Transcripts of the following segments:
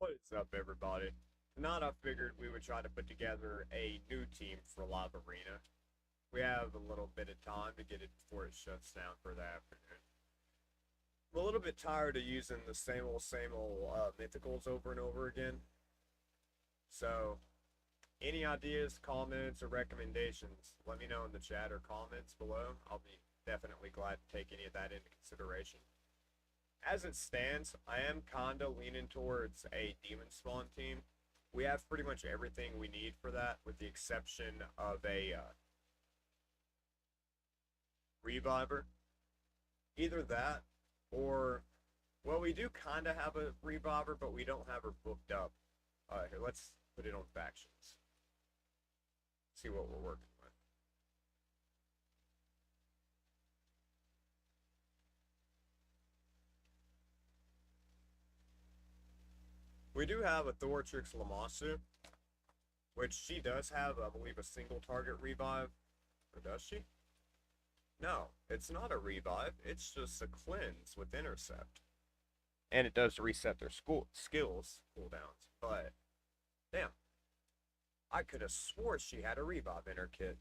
What is up, everybody? Tonight I figured we would try to put together a new team for Live Arena. We have a little bit of time to get it before it shuts down for the afternoon. I'm a little bit tired of using the same old mythicals over and over again. So, any ideas, comments, or recommendations, let me know in the chat or comments below. I'll be definitely glad to take any of that into consideration. As it stands, I am kinda leaning towards a demon spawn team. We have pretty much everything we need for that, with the exception of a reviver. Either that, or, well, we do kinda have a reviver, but we don't have her booked up. Here, let's put it on factions. See what we're working with. We do have a Thoratrix Lamasu, which she does have, I believe, a single target revive. Or does she? No, it's not a revive. It's just a cleanse with intercept. And it does reset their skills cooldowns. But, damn. I could have swore she had a revive in her kit.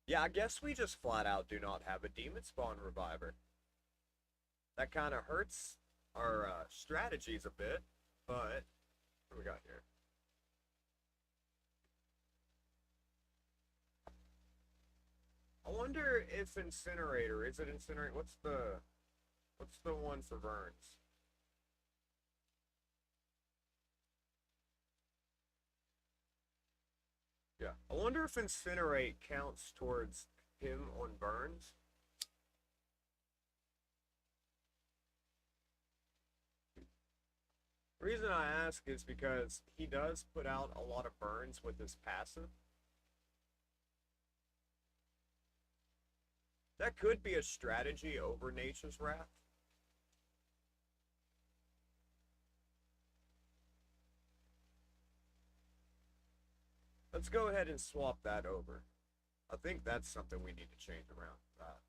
Yeah, I guess we just flat out do not have a demon spawn reviver. That kind of hurts our strategies a bit. But, what do we got here? I wonder if Incinerator, is it Incinerator? What's the one for Burns? Yeah, I wonder if Incinerate counts towards him on Burns. The reason I ask is because he does put out a lot of burns with his passive. That could be a strategy over Nature's Wrath. Let's go ahead and swap that over. I think that's something we need to change around that.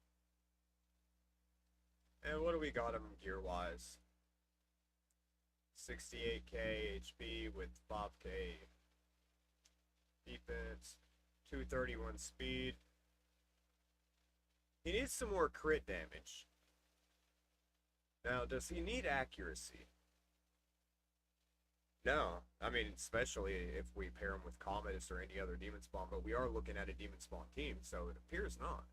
And what do we got him gear-wise? 68k HP with 5k defense, 231 speed. He needs some more crit damage. Now, does he need accuracy? No. I mean, especially if we pair him with Commodus or any other demon spawn, but we are looking at a demon spawn team, so it appears not.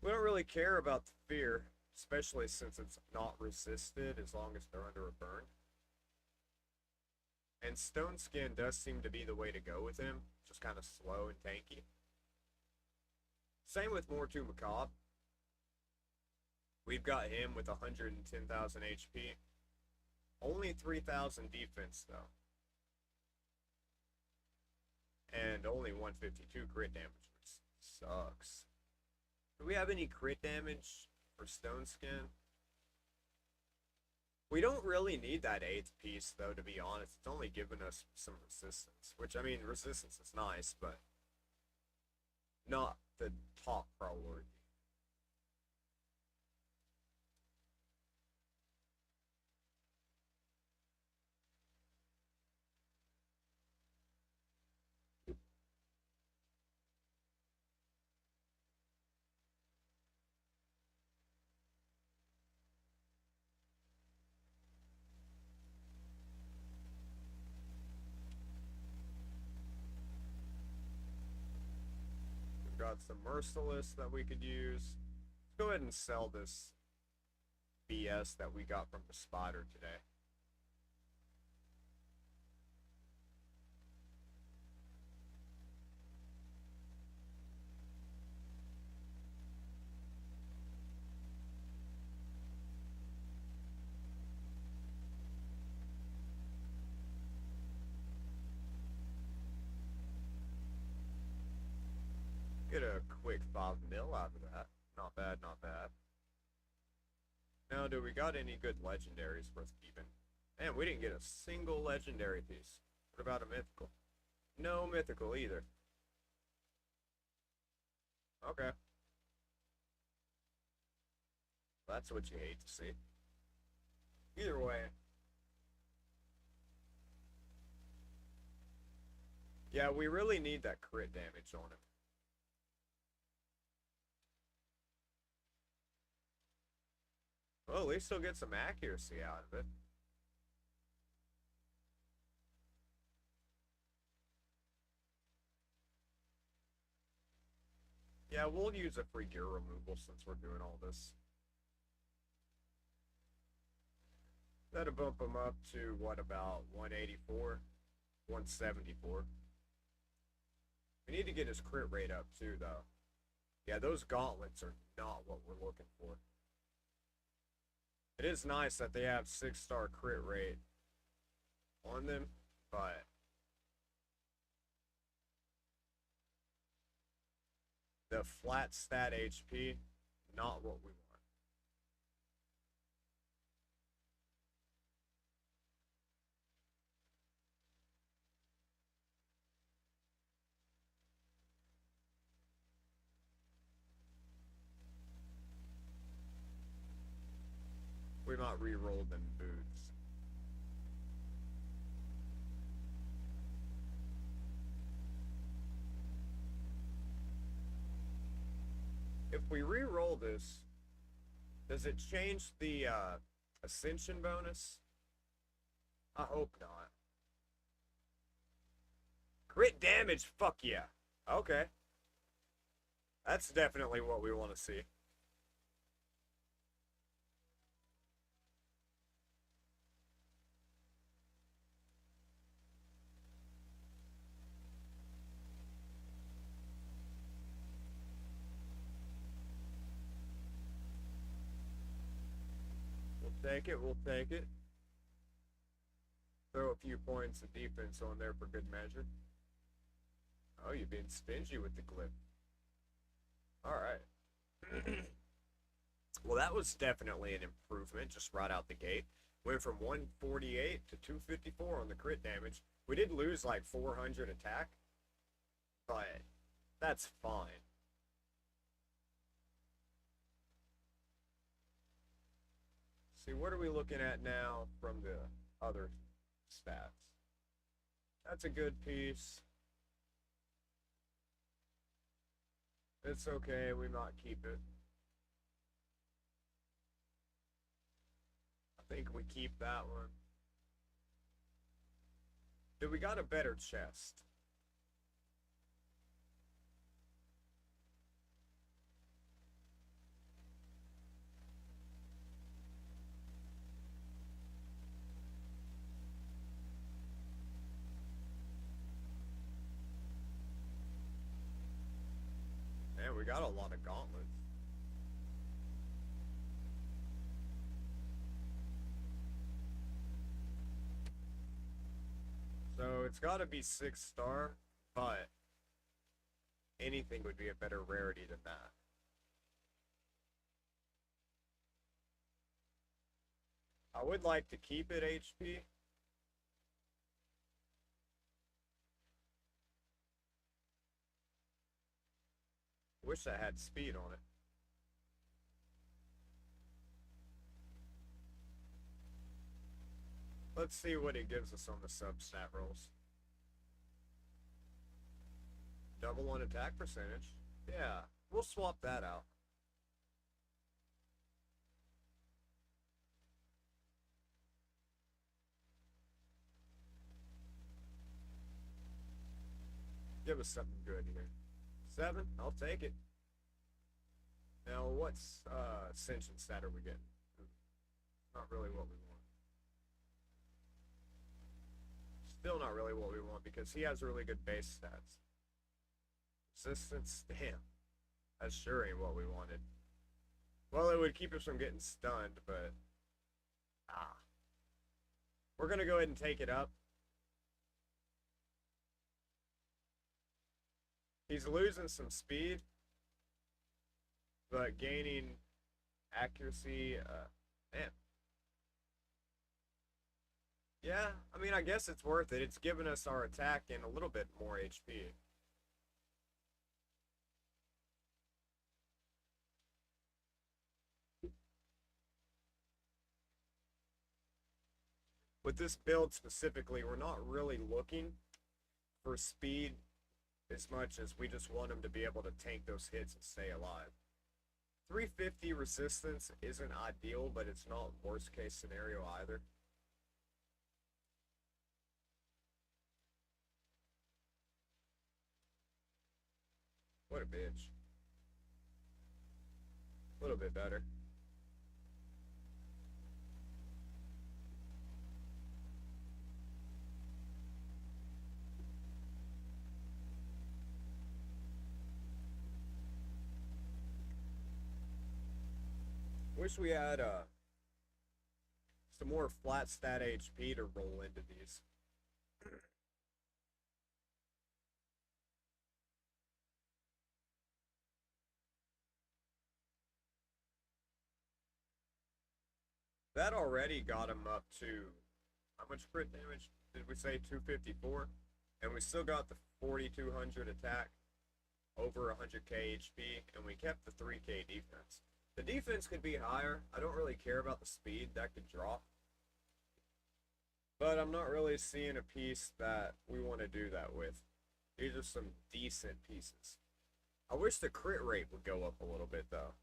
We don't really care about the fear, especially since it's not resisted as long as they're under a burn. And Stone Skin does seem to be the way to go with him, just kind of slow and tanky. Same with Mortu Macabre. We've got him with 110,000 HP. Only 3,000 defense, though. And only 152 crit damage, which sucks. Do we have any crit damage for Stone Skin? We don't really need that 8th piece, though, to be honest. It's only giving us some resistance. Which, I mean, resistance is nice, but not the top priority. We've got some Merciless that we could use. Let's go ahead and sell this BS that we got from the Spider today. Get a quick 5 mil out of that. Not bad, not bad. Now, do we got any good legendaries worth keeping? Man, we didn't get a single legendary piece. What about a mythical? No mythical either. Okay. That's what you hate to see. Either way. Yeah, we really need that crit damage on him. Well, at least he'll get some accuracy out of it. Yeah, we'll use a free gear removal since we're doing all this. That'll bump him up to, what, about 184? 174. We need to get his crit rate up, too, though. Yeah, those gauntlets are not what we're looking for. It is nice that they have 6-star crit rate on them, but the flat stat HP, not what we want. We might re-roll them boots. If we re-roll this, does it change the ascension bonus? I hope not. Crit damage, fuck yeah. Okay. That's definitely what we want to see. Take it, we'll take it. Throw a few points of defense on there for good measure. Oh, you're being stingy with the clip. Alright. Well, that was definitely an improvement just right out the gate. Went from 148 to 254 on the crit damage. We did lose like 400 attack, but that's fine. See, what are we looking at now from the other stats? That's a good piece. It's okay, we might keep it. I think we keep that one. Dude, we got a better chest. Man, we got a lot of gauntlets. So it's got to be 6-star, but anything would be a better rarity than that. I would like to keep it HP. Wish I had speed on it. Let's see what it gives us on the sub-stat rolls. Double on attack percentage. Yeah, we'll swap that out. Give us something good here. 7, I'll take it. Now, what's ascension stat are we getting? Not really what we want. Still not really what we want because he has really good base stats. Resistance, damn. That sure ain't what we wanted. Well, it would keep us from getting stunned, but we're gonna go ahead and take it up. He's losing some speed, but gaining accuracy. Man, Yeah, I mean, I guess it's worth it. It's given us our attack and a little bit more HP. With this build specifically, we're not really looking for speed as much as we just want him to be able to tank those hits and stay alive. 350 resistance isn't ideal, but it's not worst case scenario either. What a bitch. A little bit better. Wish we had some more flat stat HP to roll into these. That already got him up to, how much crit damage did we say? 254? And we still got the 4200 attack, over 100k HP, and we kept the 3k defense. The defense could be higher. I don't really care about the speed. That could drop. But I'm not really seeing a piece that we want to do that with. These are some decent pieces. I wish the crit rate would go up a little bit, though.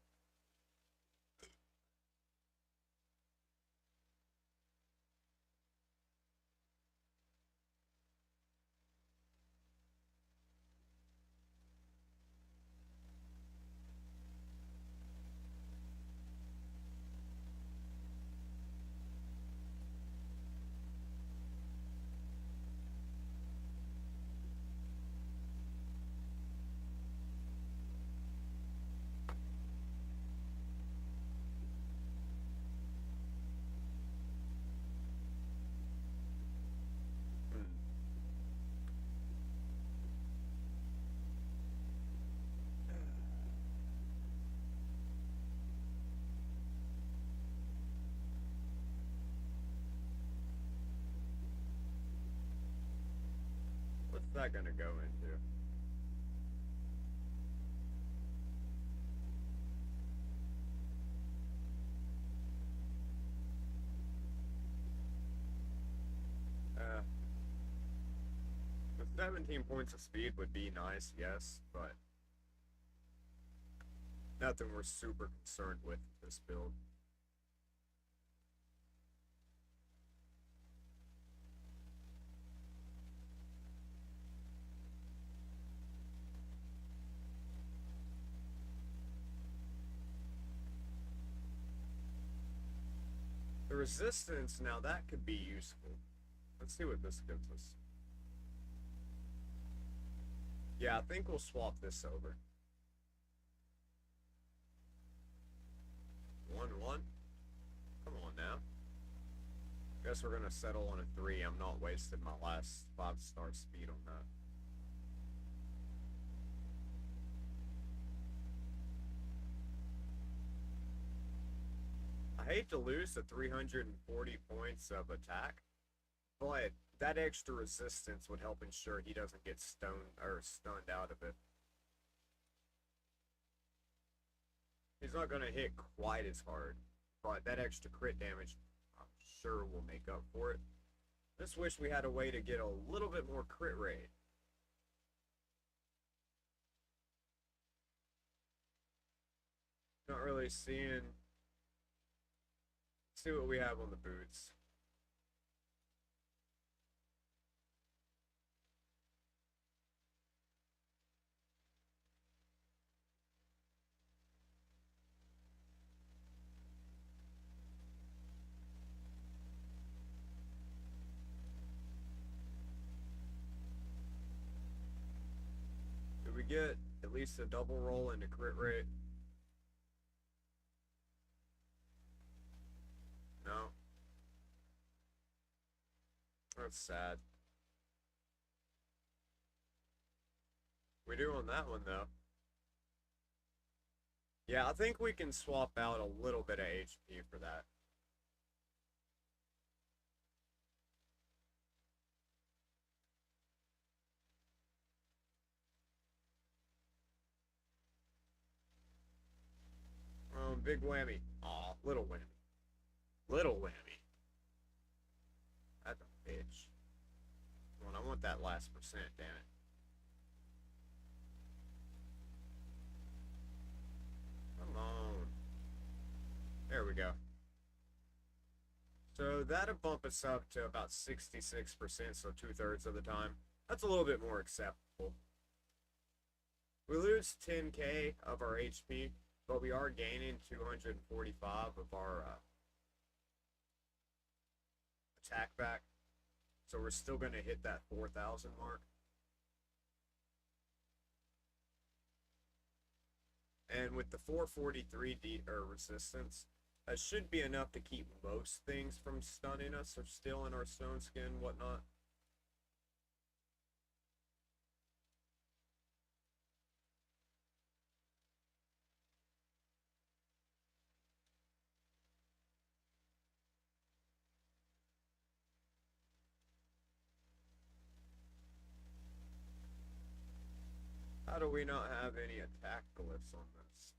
What's that gonna go into? The 17 points of speed would be nice, yes, but nothing we're super concerned with this build. The resistance, now that could be useful. Let's see what this gives us. Yeah, I think we'll swap this over. 1-1? Come on now. Guess we're gonna settle on a 3. I'm not wasting my last 5-star speed on that. I hate to lose the 340 points of attack, but that extra resistance would help ensure he doesn't get stunned out of it. He's not gonna hit quite as hard, but that extra crit damage, I'm sure, will make up for it. Just wish we had a way to get a little bit more crit rate. Not really seeing. See what we have on the boots. Did we get at least a double roll into crit rate? No. That's sad. We do on that one, though. Yeah, I think we can swap out a little bit of HP for that. big whammy. Aw, little whammy. Little whammy. That's a bitch. Well, I want that last percent, damn it. Come on. There we go. So that'll bump us up to about 66%, so 2/3 of the time. That's a little bit more acceptable. We lose 10k of our HP, but we are gaining 245 of our attack back. So we're still going to hit that 4,000 mark. And with the 443 resistance, that should be enough to keep most things from stunning us or stealing our stone skin, whatnot. How do we not have any attack glyphs on this?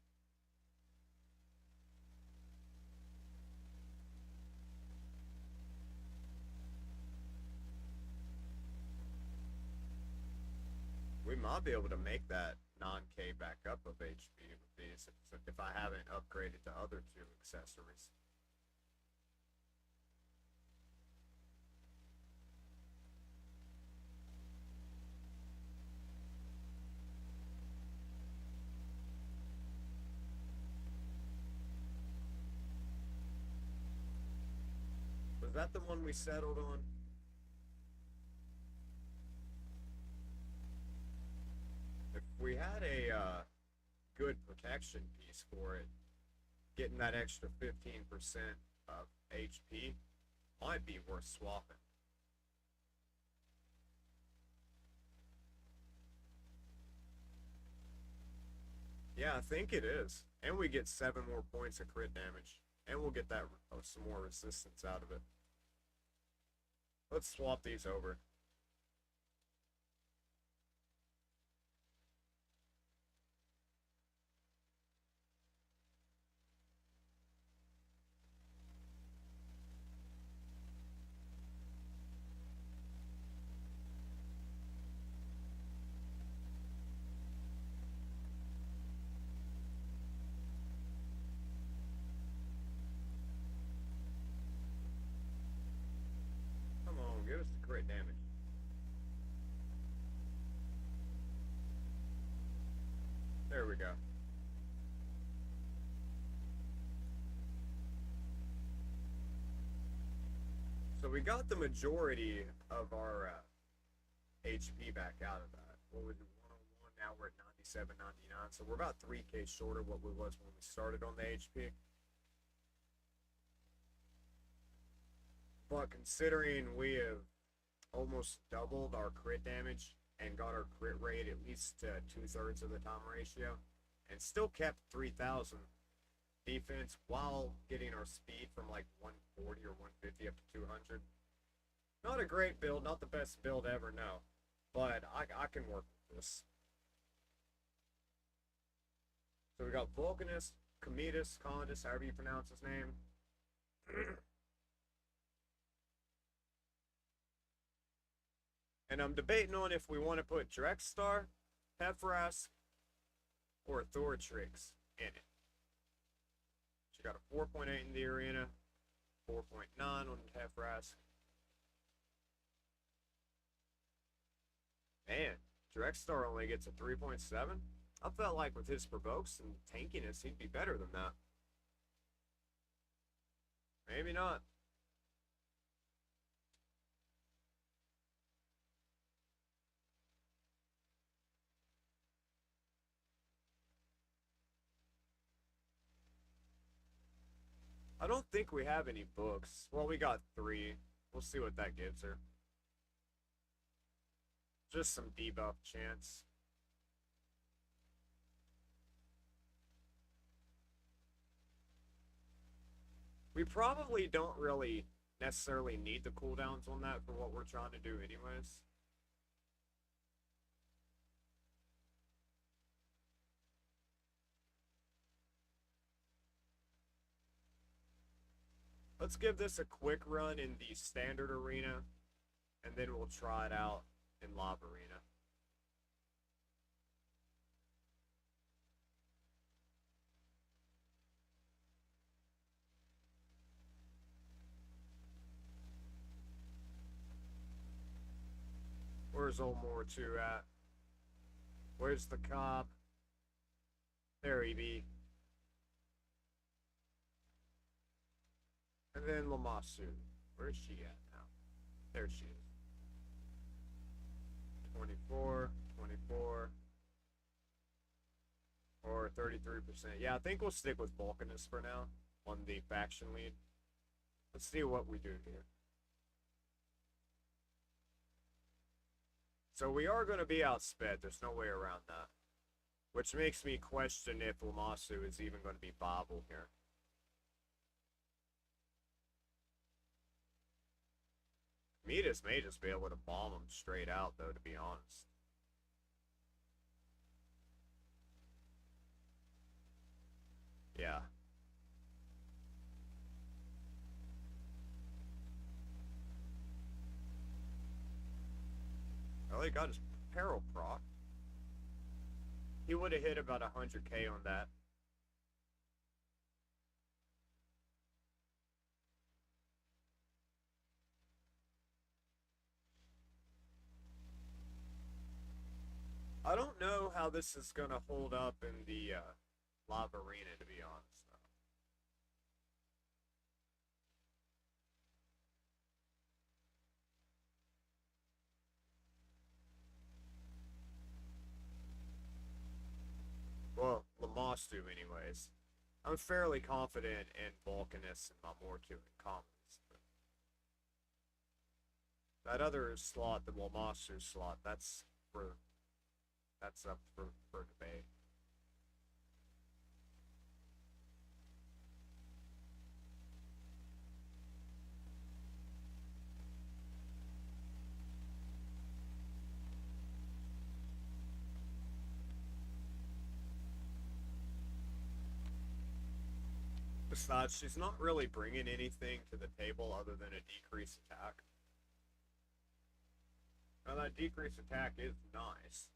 We might be able to make that 9k back up of HP with these if I haven't upgraded the other two accessories. Was that the one we settled on? If we had a good protection piece for it, getting that extra 15% of HP might be worth swapping. Yeah, I think it is. And we get 7 more points of crit damage. And we'll get that some more resistance out of it. Let's swap these over. Give us the crit damage. There we go. So we got the majority of our HP back out of that. What was it, 101? Now we're at 97, 99. So we're about 3k short of what we was when we started on the HP. But considering we have almost doubled our crit damage and got our crit rate at least to 2/3 of the time ratio, and still kept 3,000 defense while getting our speed from like 140 or 150 up to 200. Not a great build, not the best build ever, no. But I can work with this. So we got Vulcanus, Cometus, Condus, however you pronounce his name. And I'm debating on if we want to put Drexstar, Hepharas, or Thortrix in it. She got a 4.8 in the arena, 4.9 on Hepharas. Man, Drexstar only gets a 3.7. I felt like with his provokes and tankiness, he'd be better than that. Maybe not. I don't think we have any books. Well, we got 3. We'll see what that gives her. Just some debuff chance. We probably don't really necessarily need the cooldowns on that for what we're trying to do anyways. Let's give this a quick run in the standard arena, and then we'll try it out in Lava Arena. Where's old Moore 2 at? Where's the cop? There he be. And then Lamasu. Where's she at now? There she is. 24, 24. Or 33%. Yeah, I think we'll stick with Vulcanus for now on the faction lead. Let's see what we do here. So we are going to be outsped. There's no way around that. Which makes me question if Lamasu is even going to be viable here. Midas may just be able to bomb him straight out, though, to be honest. Yeah. Oh, he got his peril proc. He would have hit about 100k on that. I don't know how this is going to hold up in the Lava Arena, to be honest. Well, Lamastu, anyways. I'm fairly confident in Vulcanus and my Mortu and commons. That other slot, the Lamastu slot, that's up for debate. Besides, she's not really bringing anything to the table other than a decreased attack. Now that decreased attack is nice.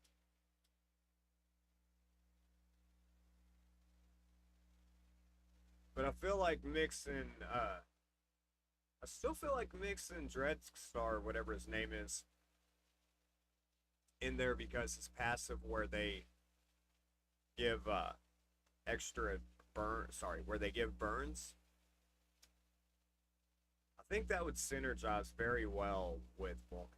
But I feel like mixing, I still feel like mixing Dreadstar, whatever his name is, in there because his passive where they give, extra where they give burns. I think that would synergize very well with Vulcanus.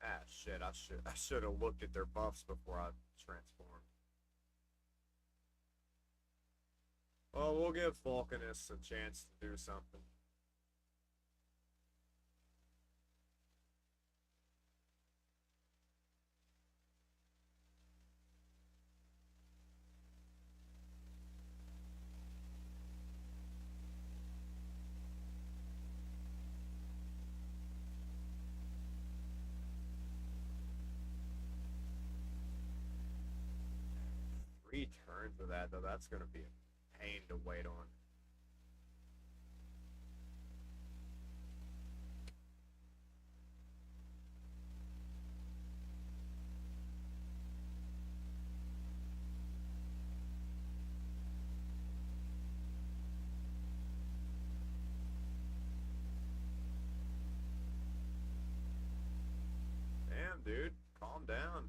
Ah, shit, I should have looked at their buffs before I transformed. Well, we'll give Vulcanus a chance to do something. Three turns of that, though, that's going to be a pain to wait on. Damn, dude, calm down.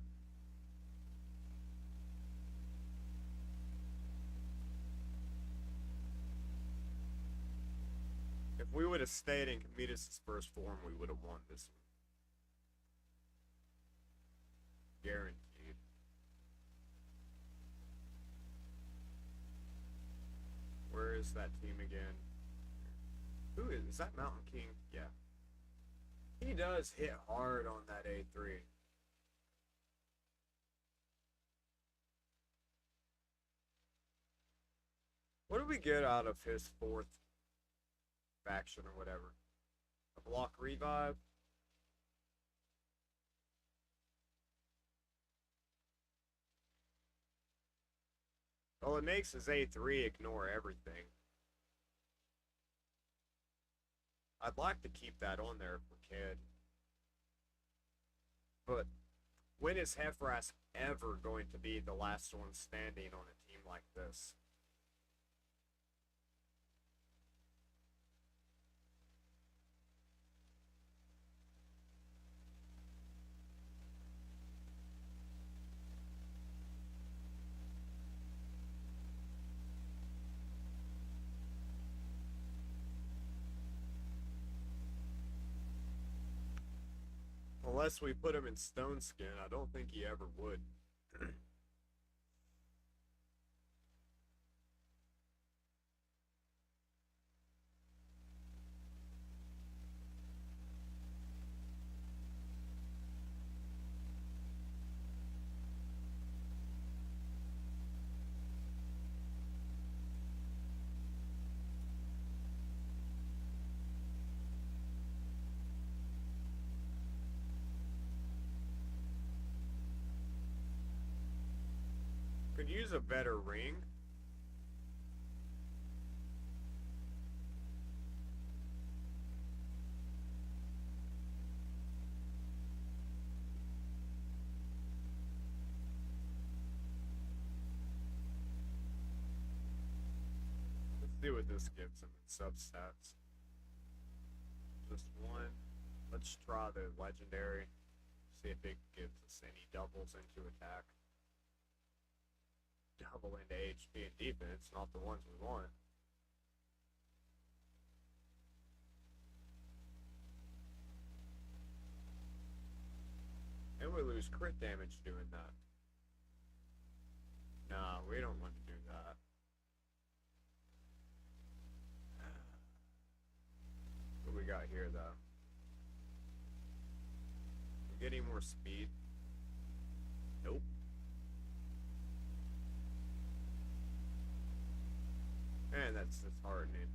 If we would have stayed in Cometus' first form, we would have won this one. Guaranteed. Where is that team again? Who is that Mountain King? Yeah. He does hit hard on that A3. What do we get out of his fourth faction or whatever? A block revive? Well, it makes his A3 ignore everything. I'd like to keep that on there for Kid. But when is Heffras ever going to be the last one standing on a team like this? Unless we put him in Stone Skin, I don't think he ever would. Could use a better ring. Let's see what this gives him in substats. Just one. Let's try the legendary. See if it gives us any doubles into attack. Double into HP and defense, not the ones we want. And we lose crit damage doing that. Nah, we don't want to do that. What we got here, though? We're getting more speed. Nope. Man, that's disheartening.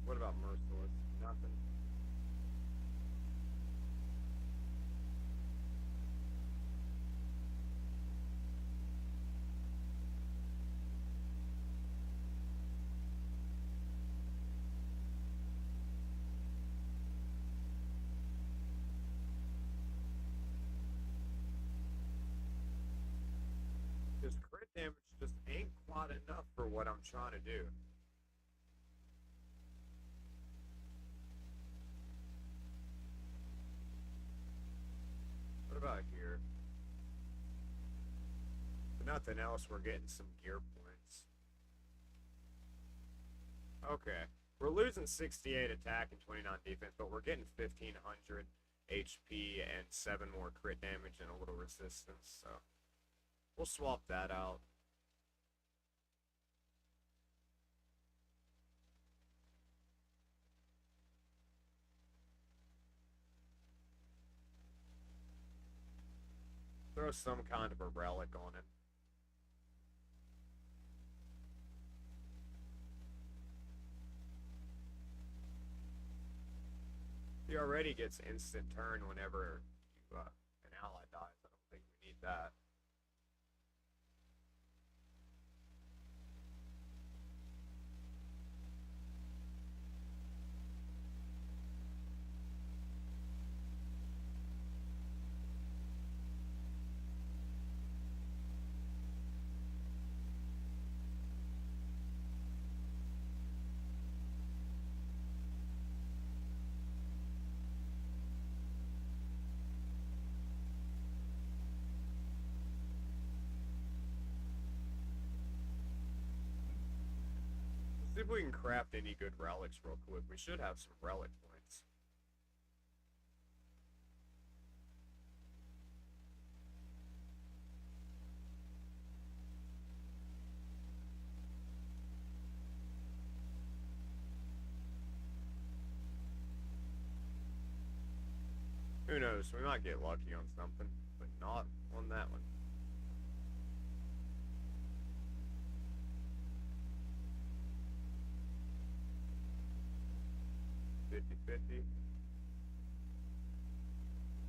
What about Merciless? Nothing. This crit damage just ain't quite enough for what I'm trying to do. What about here? If nothing else, we're getting some gear points. Okay. We're losing 68 attack and 29 defense, but we're getting 1500 HP and 7 more crit damage and a little resistance, so we'll swap that out. Throw some kind of a relic on him. He already gets instant turn whenever you, an ally dies. I don't think we need that. See if we can craft any good relics real quick. We should have some relic points. Who knows? We might get lucky on something, but not on that one. $50-50.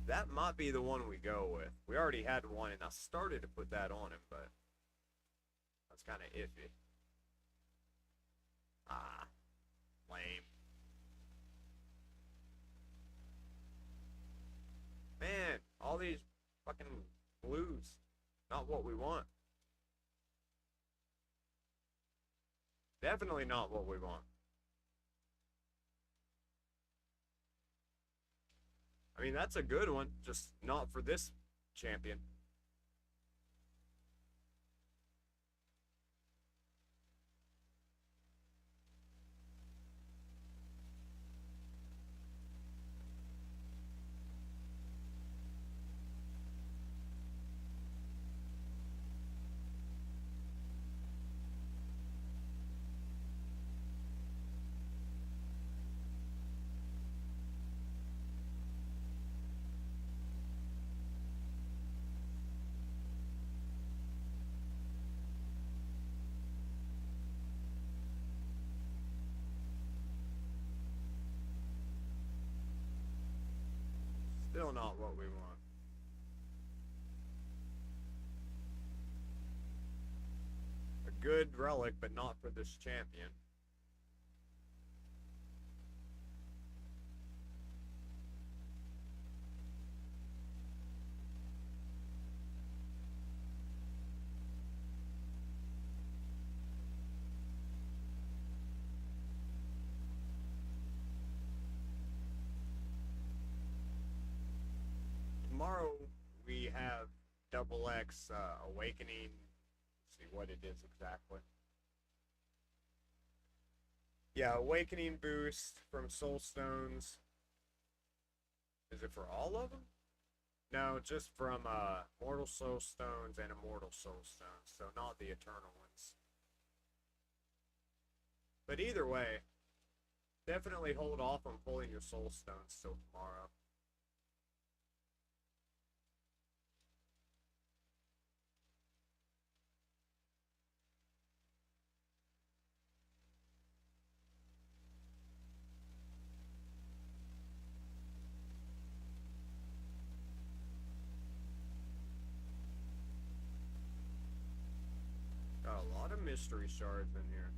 That might be the one we go with. We already had one, and I started to put that on him, but that's kind of iffy. Ah, lame. Man, all these fucking blues. Not what we want. Definitely not what we want. I mean, that's a good one, just not for this champion. Still not what we want. A good relic, but not for this champion. Tomorrow we have double X awakening. Let's see what it is exactly. Yeah, awakening boost from soul stones. Is it for all of them? No, just from mortal soul stones and immortal soul stones, so not the eternal ones. But either way, definitely hold off on pulling your soul stones till tomorrow. Got a lot of mystery shards in here.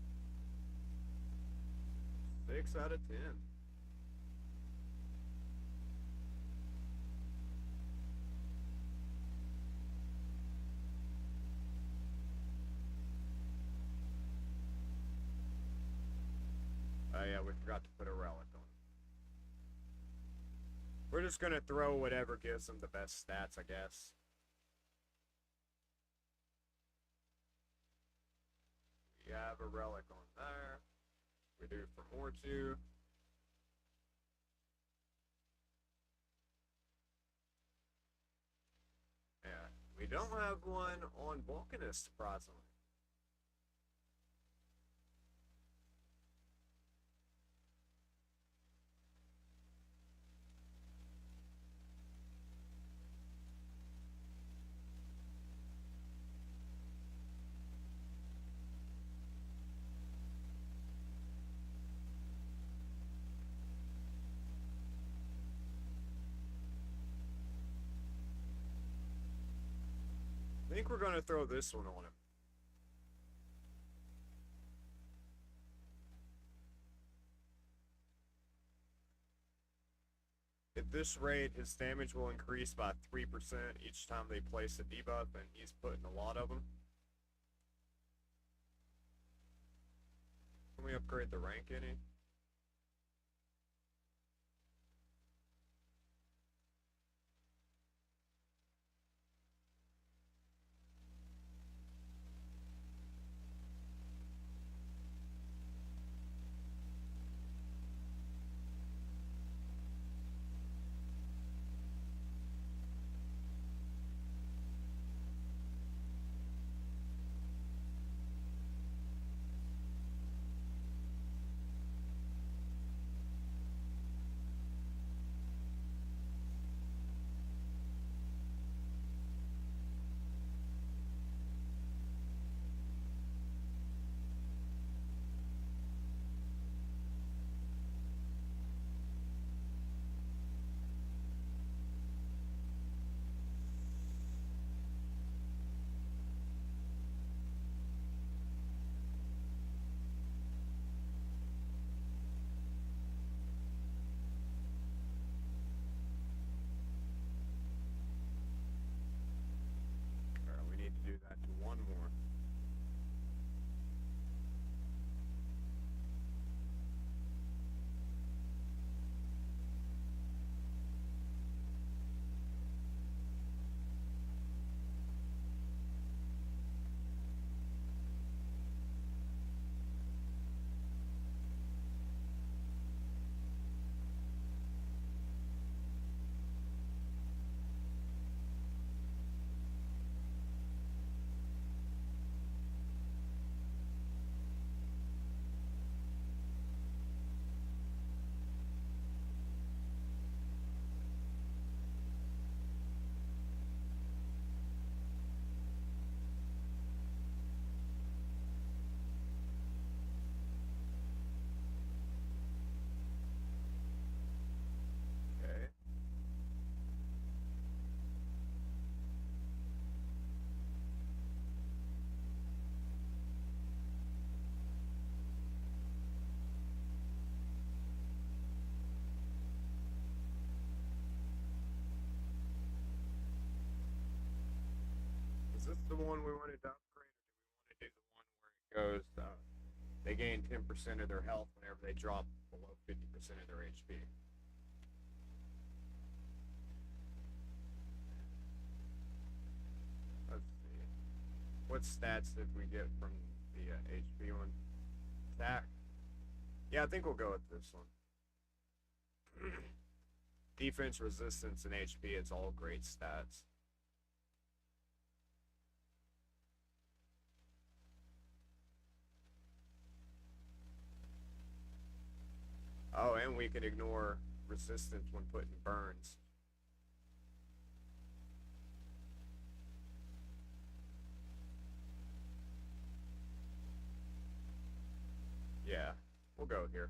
6 out of 10. Oh yeah, we forgot to put a relic on. We're just gonna throw whatever gives them the best stats, I guess. We have a relic on there. We do for more too. Yeah, we don't have one on Vulcanist, surprisingly. I think we're gonna throw this one on him. At this rate, his damage will increase by 3% each time they place a debuff, and he's putting a lot of them. Can we upgrade the rank any? this the one we wanted to upgrade, or do we want to do the one where it goes, they gain 10% of their health whenever they drop below 50% of their HP? Let's see. What stats did we get from the HP one? Attack. Yeah, I think we'll go with this one. Defense, resistance, and HP, it's all great stats. Oh, and we can ignore resistance when putting burns. Yeah, we'll go here.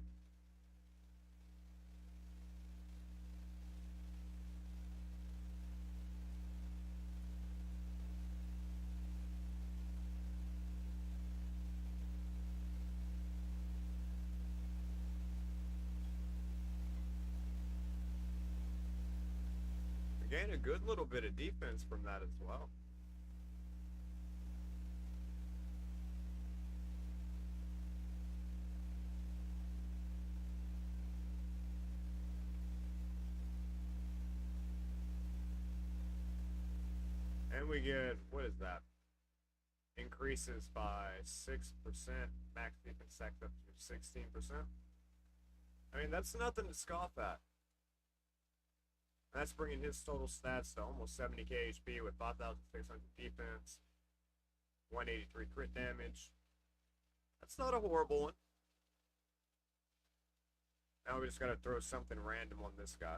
We gain a good little bit of defense from that as well. And we get, what is that? Increases by 6%, max defense stacked up to 16%. I mean, that's nothing to scoff at. That's bringing his total stats to almost 70k HP with 5,600 defense, 183 crit damage. That's not a horrible one. Now we just gotta throw something random on this guy.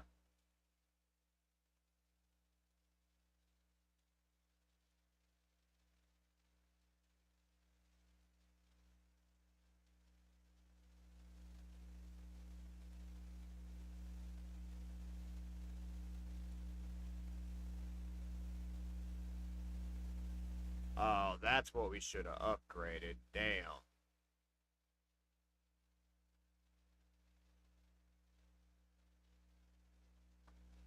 Oh, that's what we should have upgraded. Damn.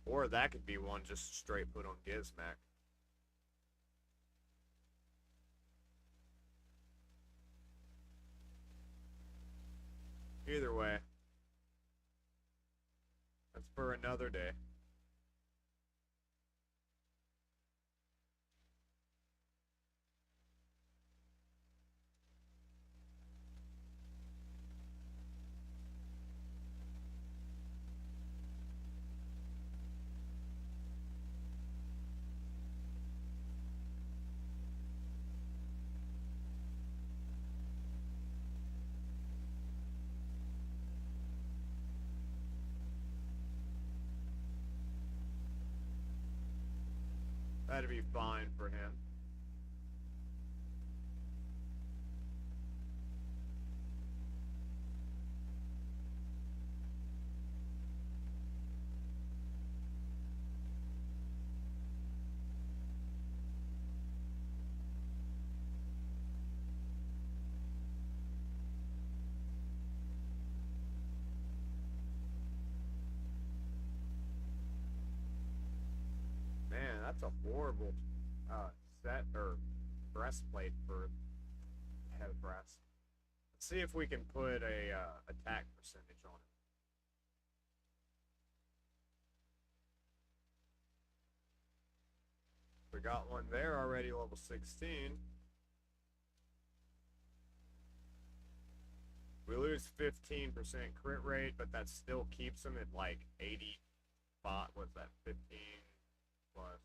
Or that could be one just straight put on Gizmac. Either way, that's for another day. That'd be fine for him. Man, that's a horrible set or breastplate for head breast. Let's see if we can put a attack percentage on it. We got one there already, level 16. We lose 15% crit rate, but that still keeps him at like 85. What's that? 15 plus.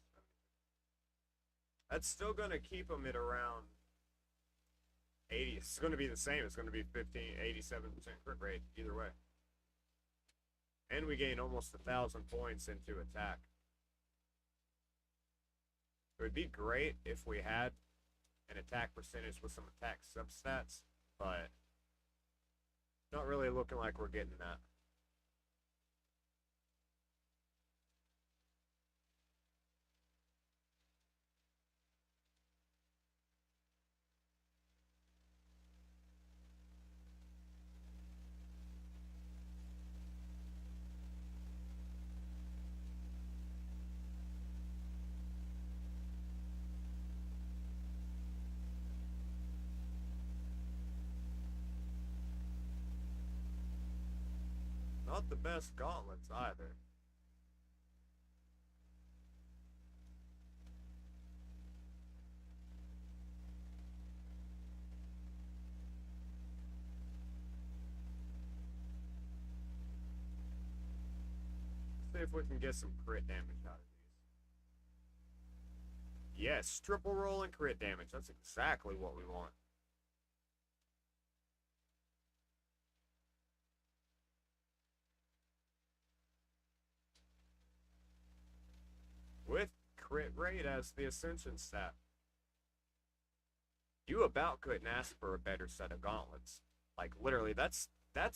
That's still going to keep him at around 80. It's going to be the same. It's going to be 87% crit rate either way. And we gain almost 1,000 points into attack. It would be great if we had an attack percentage with some attack substats, but not really looking like we're getting that. not the best gauntlets either. See if we can get some crit damage out of these. Yes, triple roll and crit damage. That's exactly what we want. With crit rate as the ascension stat. You about couldn't ask for a better set of gauntlets. Like, literally, that's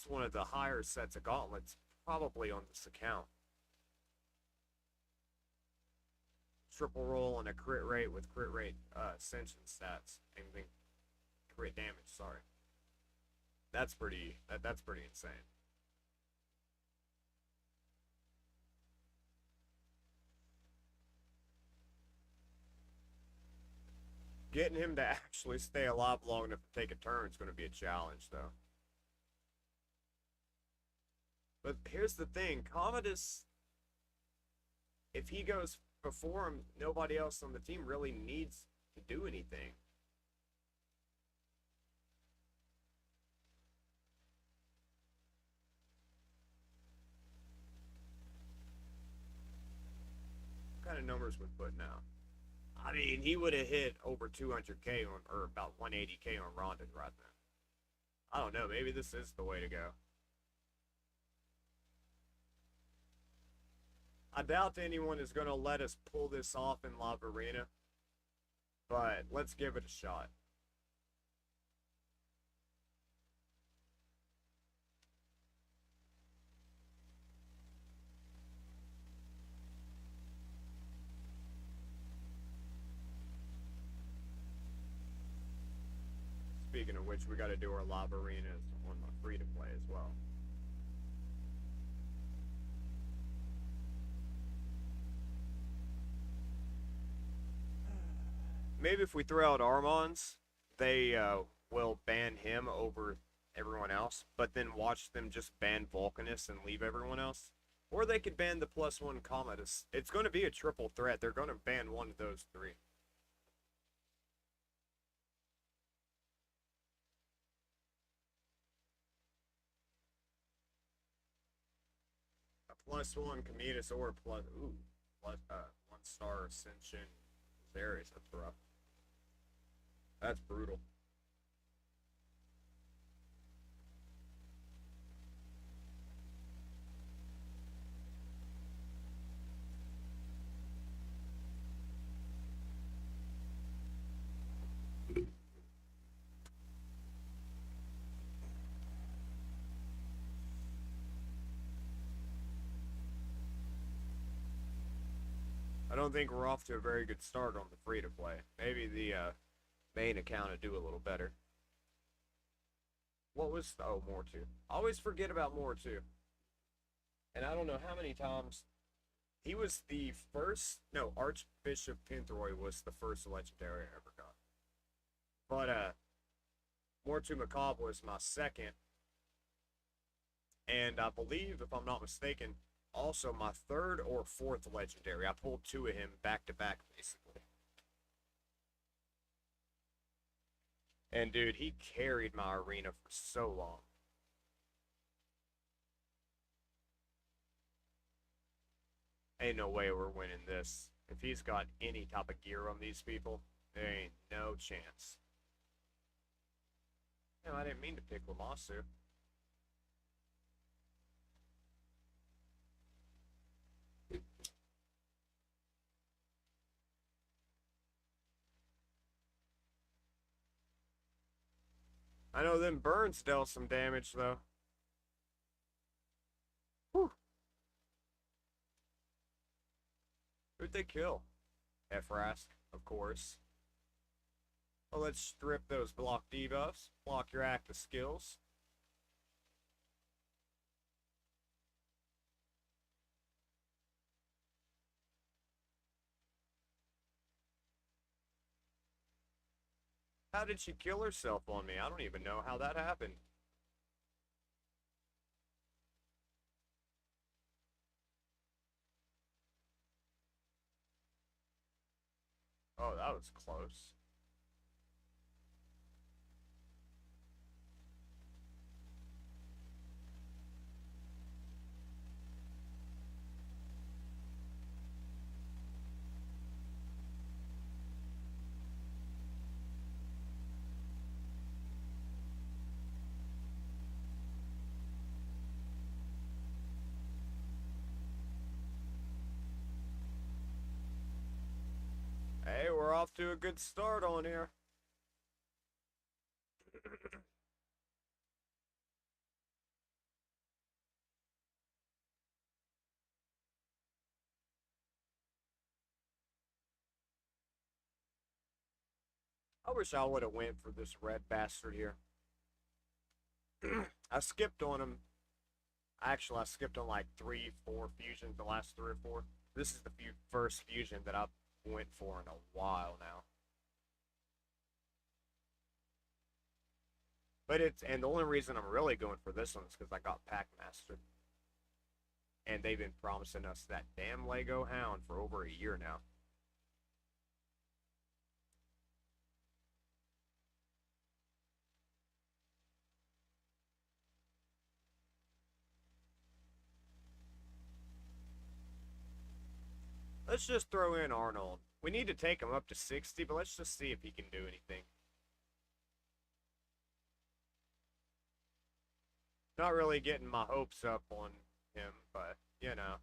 one of the higher sets of gauntlets probably on this account. Triple roll and a crit rate with crit rate ascension stats. And crit damage, sorry. That's pretty insane. Getting him to actually stay alive long enough to take a turn is going to be a challenge, though. But here's the thing, Commodus, if he goes before him, nobody else on the team really needs to do anything. What kind of numbers would put now? I mean, he would have hit over 200k on, or about 180k on Ronda right then. I don't know, maybe this is the way to go. I doubt anyone is going to let us pull this off in Lava Arena, but let's give it a shot. Speaking of which, we got to do our Lava Arenas on the free-to-play as well. Maybe if we throw out Armons, they will ban him over everyone else, but then watch them just ban Vulcanus and leave everyone else. Or they could ban the +1 Commodus. It's going to be a triple threat. They're going to ban one of those three. A +1 Commodus or plus 1-star Ascension Zarius. That's rough. That's brutal. I don't think we're off to a very good start on the free-to-play. Maybe the main account would do a little better. What was... Oh, more too. I always forget about more too. And I don't know how many times... He was the first... No, Archbishop Pinthroy was the first legendary I ever got. But, Mortu Macabre was my second. And I believe, if I'm not mistaken, also my third or fourth legendary. I pulled two of him back to back, basically. And dude, he carried my arena for so long. Ain't no way we're winning this. If he's got any type of gear on these people, there ain't no chance. No, I didn't mean to pick Lamasu. I know them burns dealt some damage, though. Whew. Who'd they kill? Ephrask, of course. Well, let's strip those block debuffs. Block your active skills. How did she kill herself on me? I don't even know how that happened. Oh, that was close. Hey, we're off to a good start on here. I wish I would have went for this red bastard here. I skipped on him. Actually, I skipped on like 3, 4 fusions, the last 3 or 4. This is the first fusion that I went for in a while now. But and the only reason I'm really going for this one is because I got Pack Mastered. And they've been promising us that damn Lego Hound for over a year now. Let's just throw in Arnold. We need to take him up to 60, but let's just see if he can do anything. Not really getting my hopes up on him, but, you know.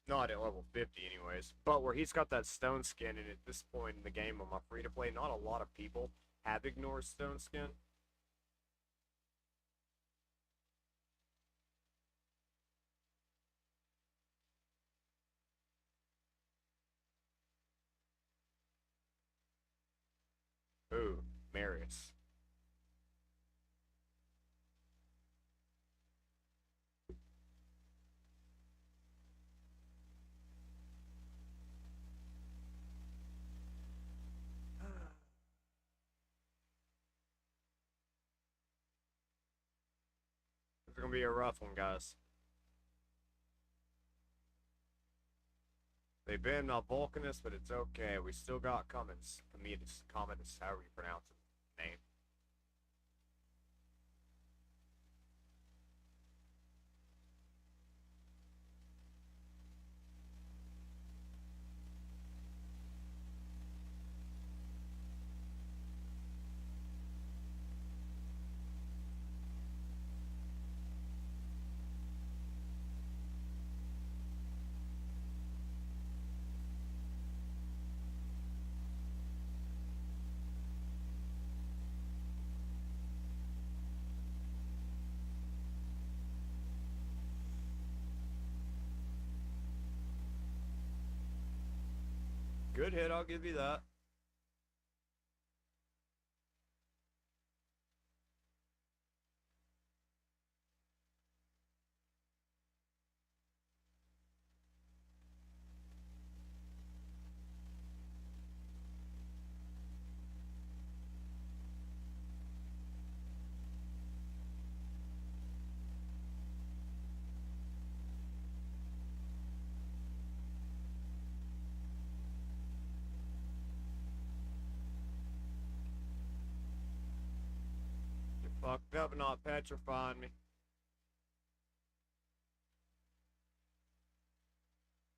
Not at level 50 anyways. But where he's got that stone skin, and at this point in the game on my free-to-play, not a lot of people have ignored stone skin. Ooh, Marius. It's gonna be a rough one, guys. They banned my Vulcanus, but it's okay. We still got Cummins. Commodus, however you pronounce his name. Good hit, I'll give you that. You fucked up not petrifying me.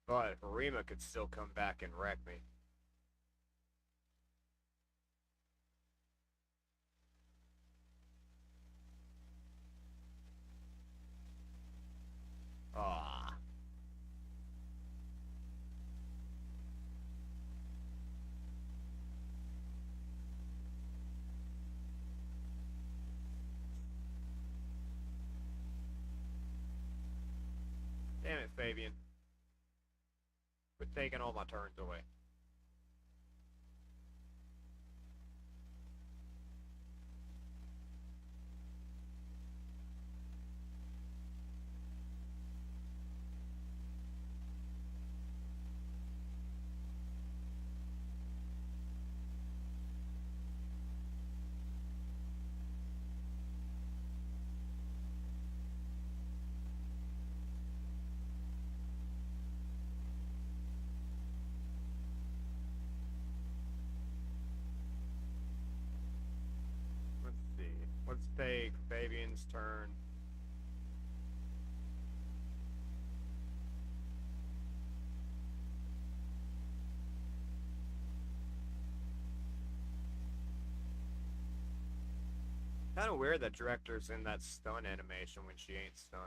But Harima could still come back and wreck me. Ah. Damn it, Fabian. Quit taking all my turns away. Let's take Fabian's turn. Kind of weird that director's in that stun animation when she ain't stunned.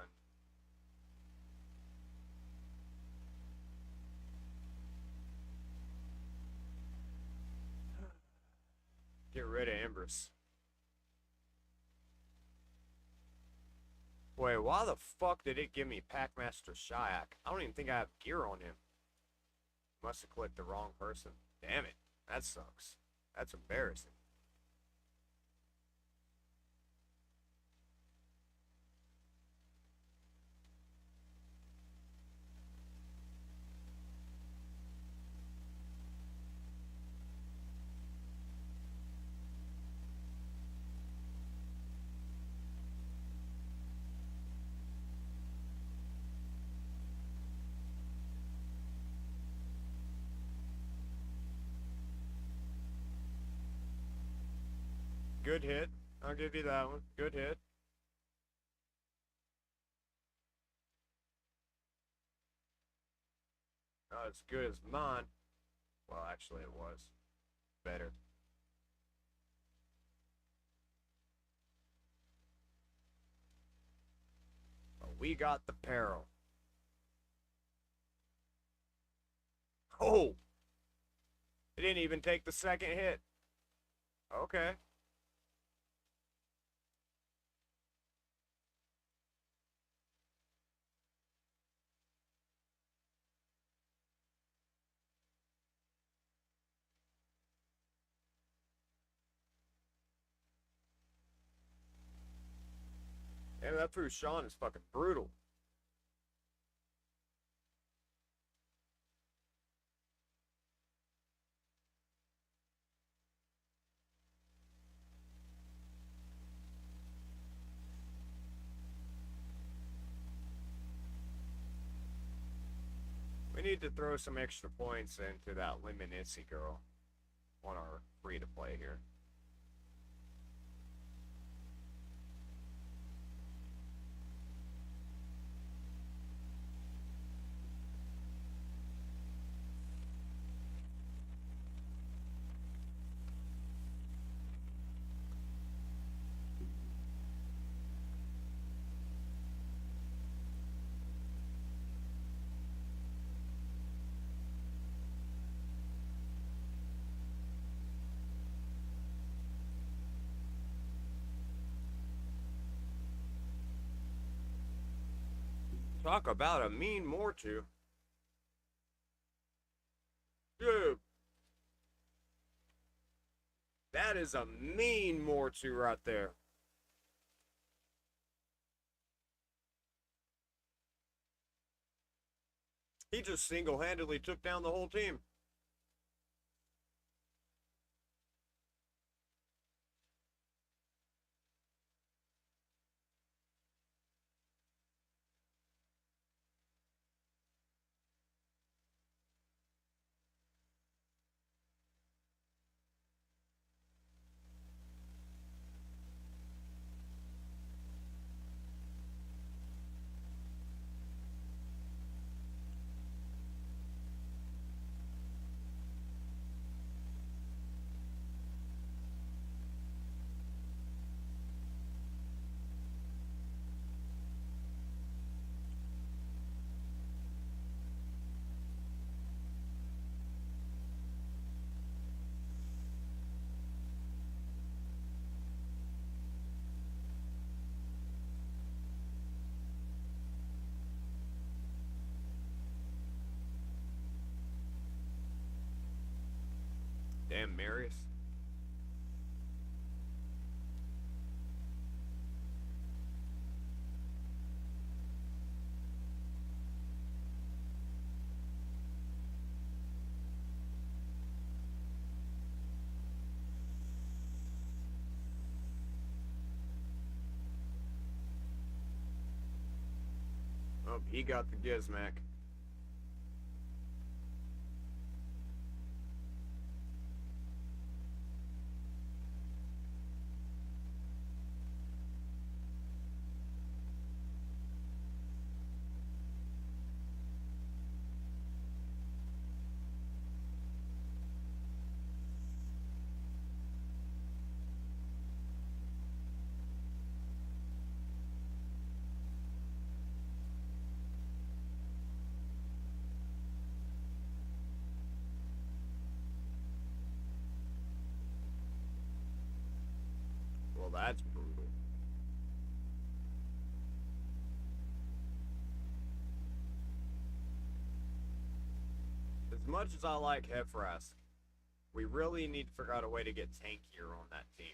Get rid of Empress. Wait, why the fuck did it give me Packmaster Shayak? I don't even think I have gear on him. Must have clicked the wrong person. Damn it. That sucks. That's embarrassing. Good hit. I'll give you that one. Good hit. Not as good as mine. Well, actually, it was better. But we got the peril. Oh! It didn't even take the second hit. Okay. Damn, that Fushan is fucking brutal. We need to throw some extra points into that Lemmonitsy girl on our free-to-play here. Talk about a mean Mortu. Dude. That is a mean Mortu right there. He just single-handedly took down the whole team. Damn, Marius. Oh, he got the Gizmac. Well, that's brutal. As much as I like Heffrask, we really need to figure out a way to get tankier on that team.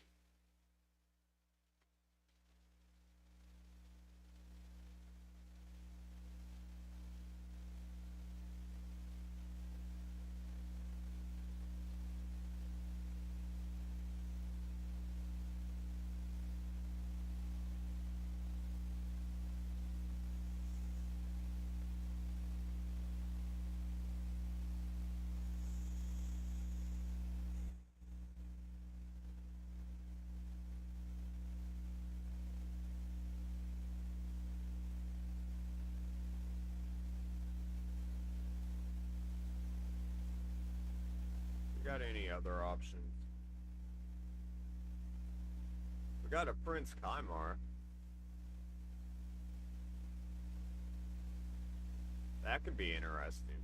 Got any other options? We got a Prince Kymar. That could be interesting.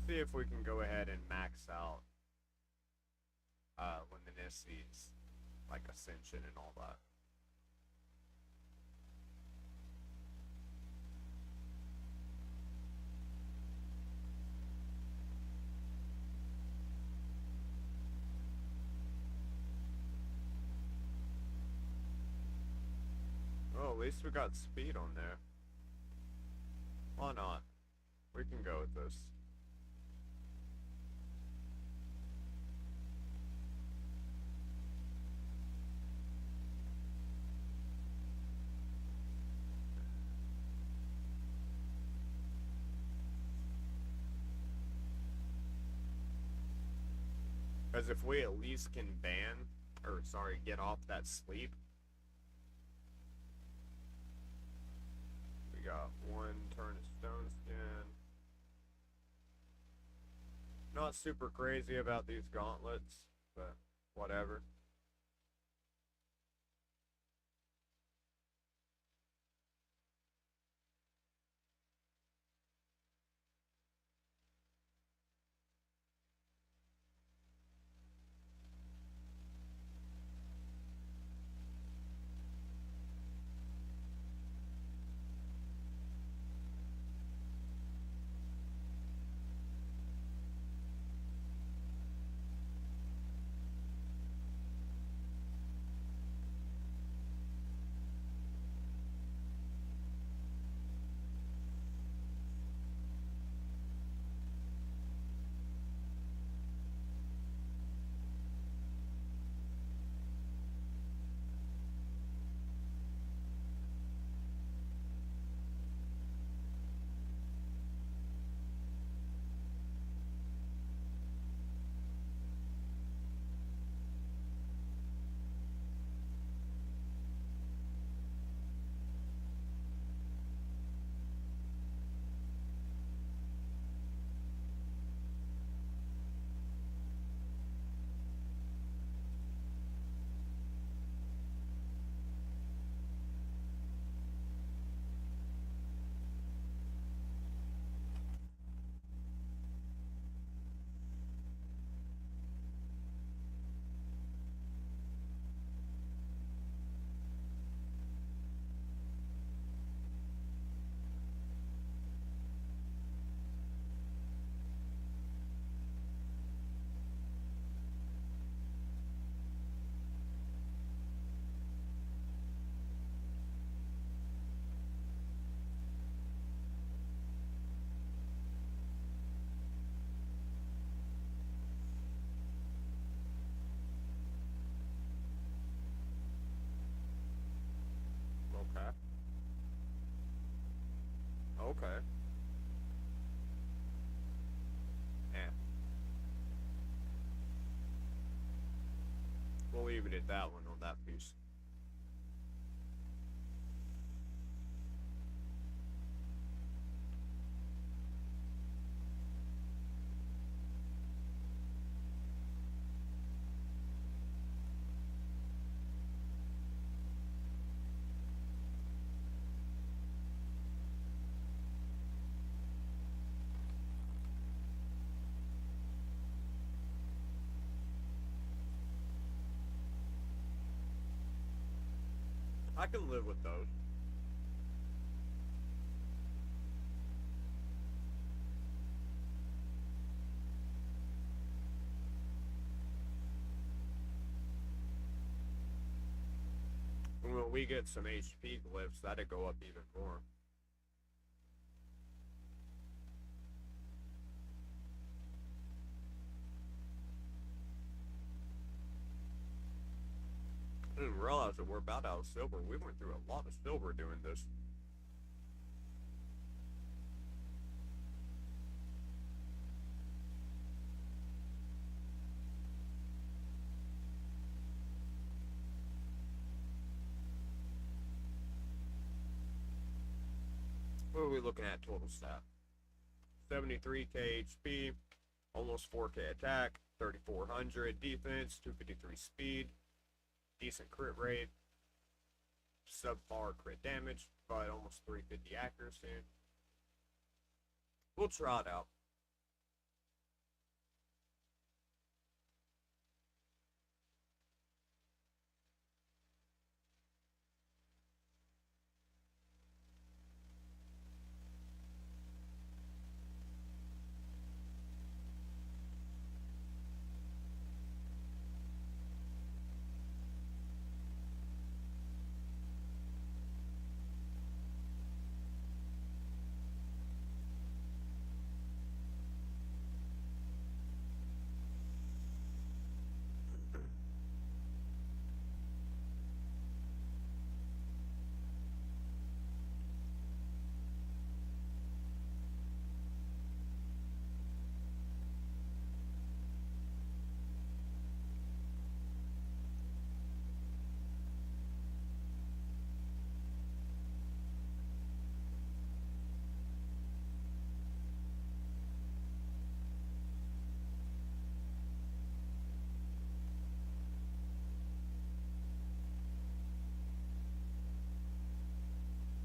See if we can go ahead and max out Luminicity's like Ascension and all that. Well, at least we got speed on there. Why not? We can go with this. Because if we at least can ban, or sorry, get off that sleep. We got one turn of stone skin. Not super crazy about these gauntlets, but whatever. Okay. Okay. Eh. leave it at that one on that piece. I can live with those. And when we get some HP glyphs, that'd go up even more. I didn't realize that we're about out of silver. We went through a lot of silver doing this. What are we looking at total stat? 73k HP, almost 4k attack, 3400 defense, 253 speed, decent crit rate, subpar crit damage, but almost 350 accuracy. We'll try it out.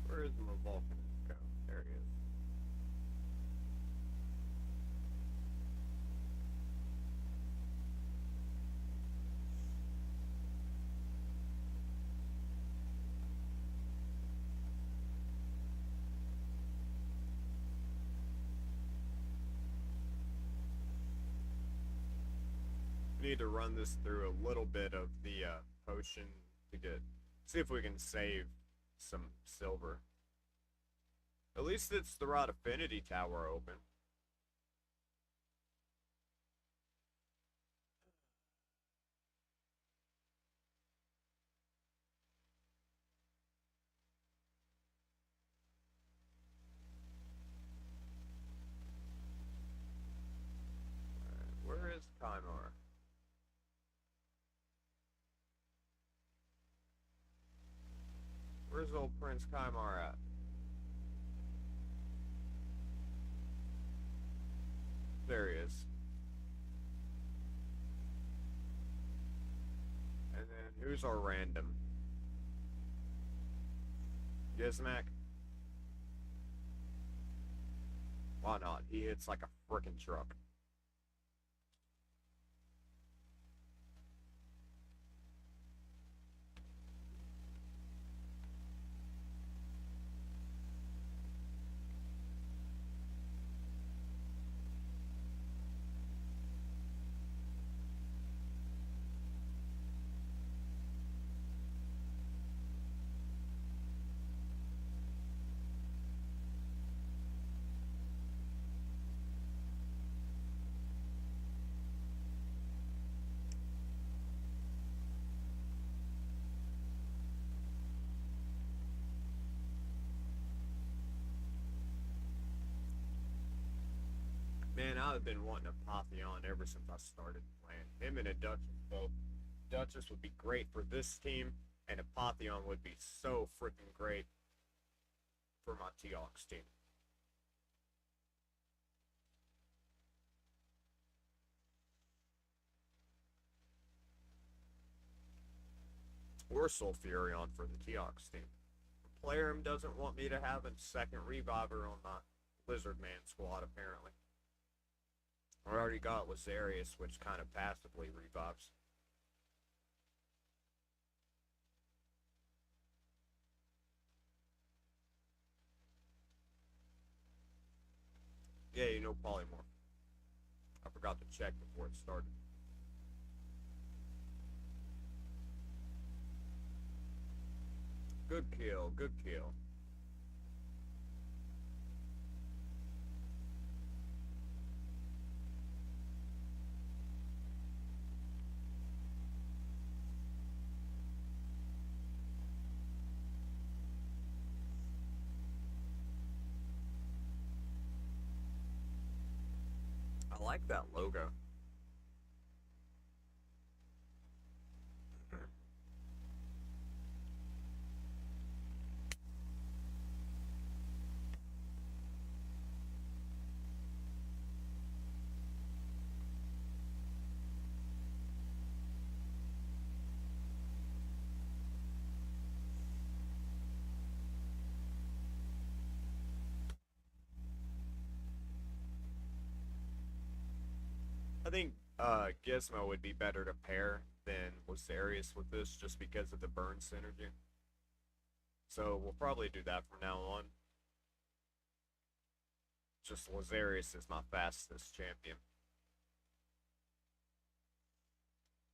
Where is my Vulcan go? There he is. We need to run this through a little bit of the potion to see if we can save some silver. At least it's the right affinity tower open. Alright, where is Kymar? Where's old Prince Kymar at? There he is. And then who's our random? Gizmak? Why not? He hits like a frickin' truck. Man, I've been wanting a Pantheon ever since I started playing. Him and Induction both Duchess would be great for this team, and Apotheon would be so freaking great for my T-Ox team. Or Sulfurion for the T-Ox team. Playerm doesn't want me to have a second reviver on my Lizard Man squad, apparently. I already got Lazarius, which kind of passively revives. Yeah, you know Polymorph. I forgot to check before it started. Good kill, good kill. I like that logo. I think Gizmo would be better to pair than Lazarius with this just because of the burn synergy. So we'll probably do that from now on. Just Lazarius is my fastest champion.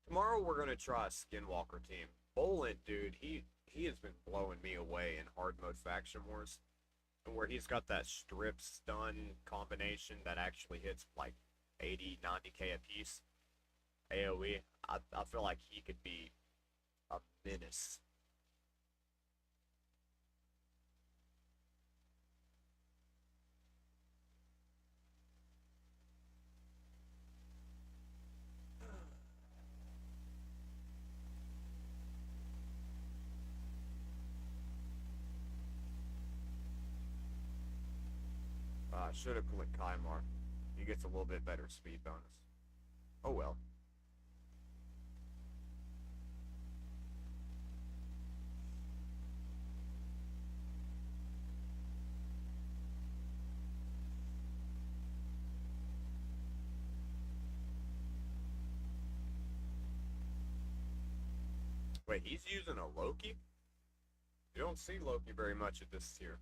Tomorrow we're gonna try a Skinwalker team. Bolent, dude, he has been blowing me away in hard mode faction wars. And where he's got that strip stun combination that actually hits like 80, 90k a piece. AoE. I feel like he could be a menace. I should have clicked Kymar. He gets a little bit better speed bonus. Oh well. Wait, he's using a Loki? You don't see Loki very much at this tier.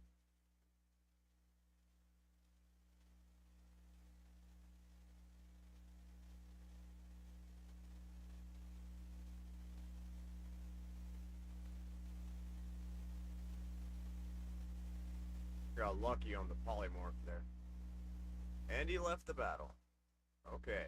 Got lucky on the polymorph there. And he left the battle. Okay.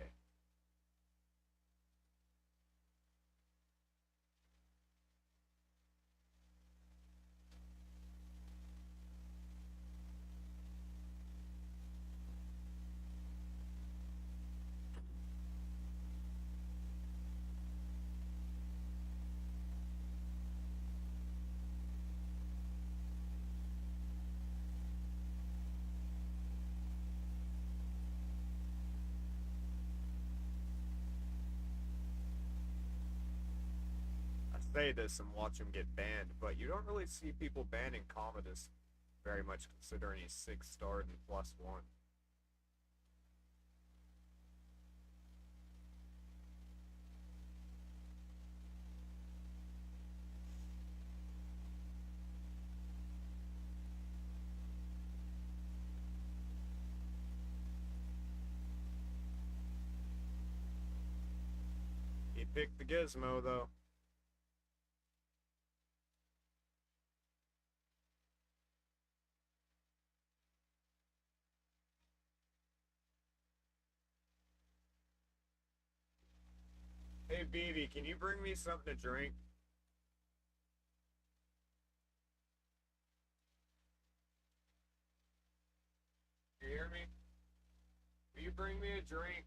I say this and watch him get banned, but you don't really see people banning Commodus very much considering he's 6-starred and +1. He picked the Gizmo though. Hey BB, can you bring me something to drink? You hear me? Will you bring me a drink?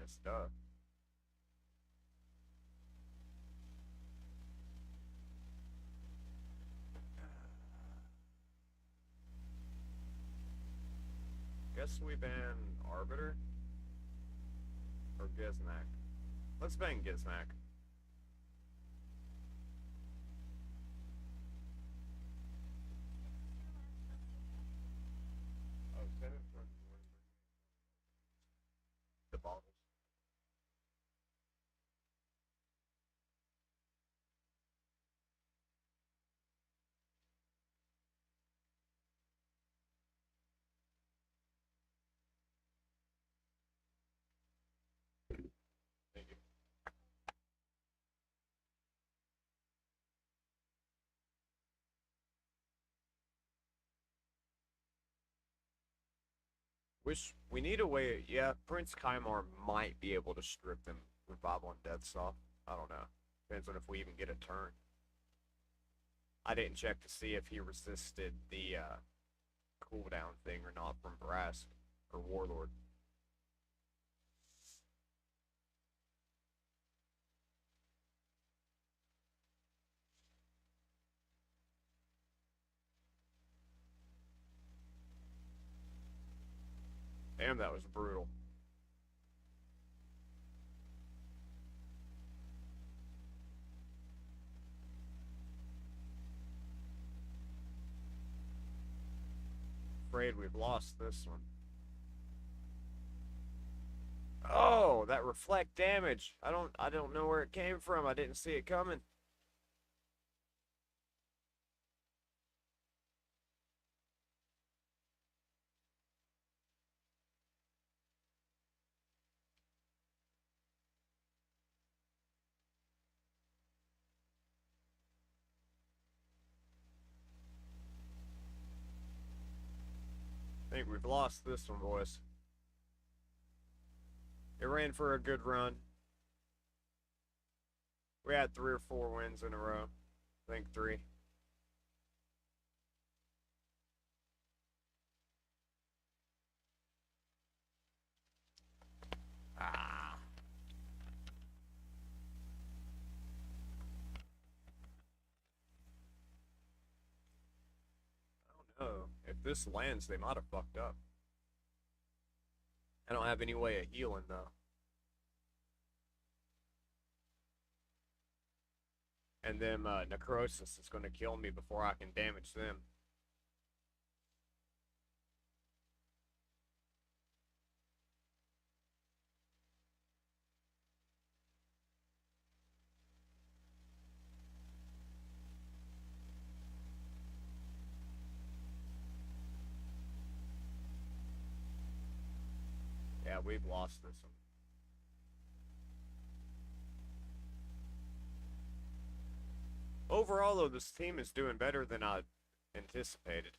stuff. Guess we ban Arbiter or Gizmac. Let's ban Gizmac. Oh, send it from the bottles. Thank you. Wish we need a way. Yeah, Prince Kymar might be able to strip them revival and death off. I don't know. Depends on if we even get a turn. I didn't check to see if he resisted the cooldown thing or not from Brask or Warlord. Damn, that was brutal. Afraid we've lost this one. Oh, that reflect damage. I don't know where it came from. I didn't see it coming. I think we've lost this one, boys. It ran for a good run. We had 3 or 4 wins in a row. I think 3. Ah. I don't know. If this lands, they might have fucked up. I don't have any way of healing, though. And then Necrosis is going to kill me before I can damage them. Yeah, we've lost this one. Overall, though, this team is doing better than I anticipated.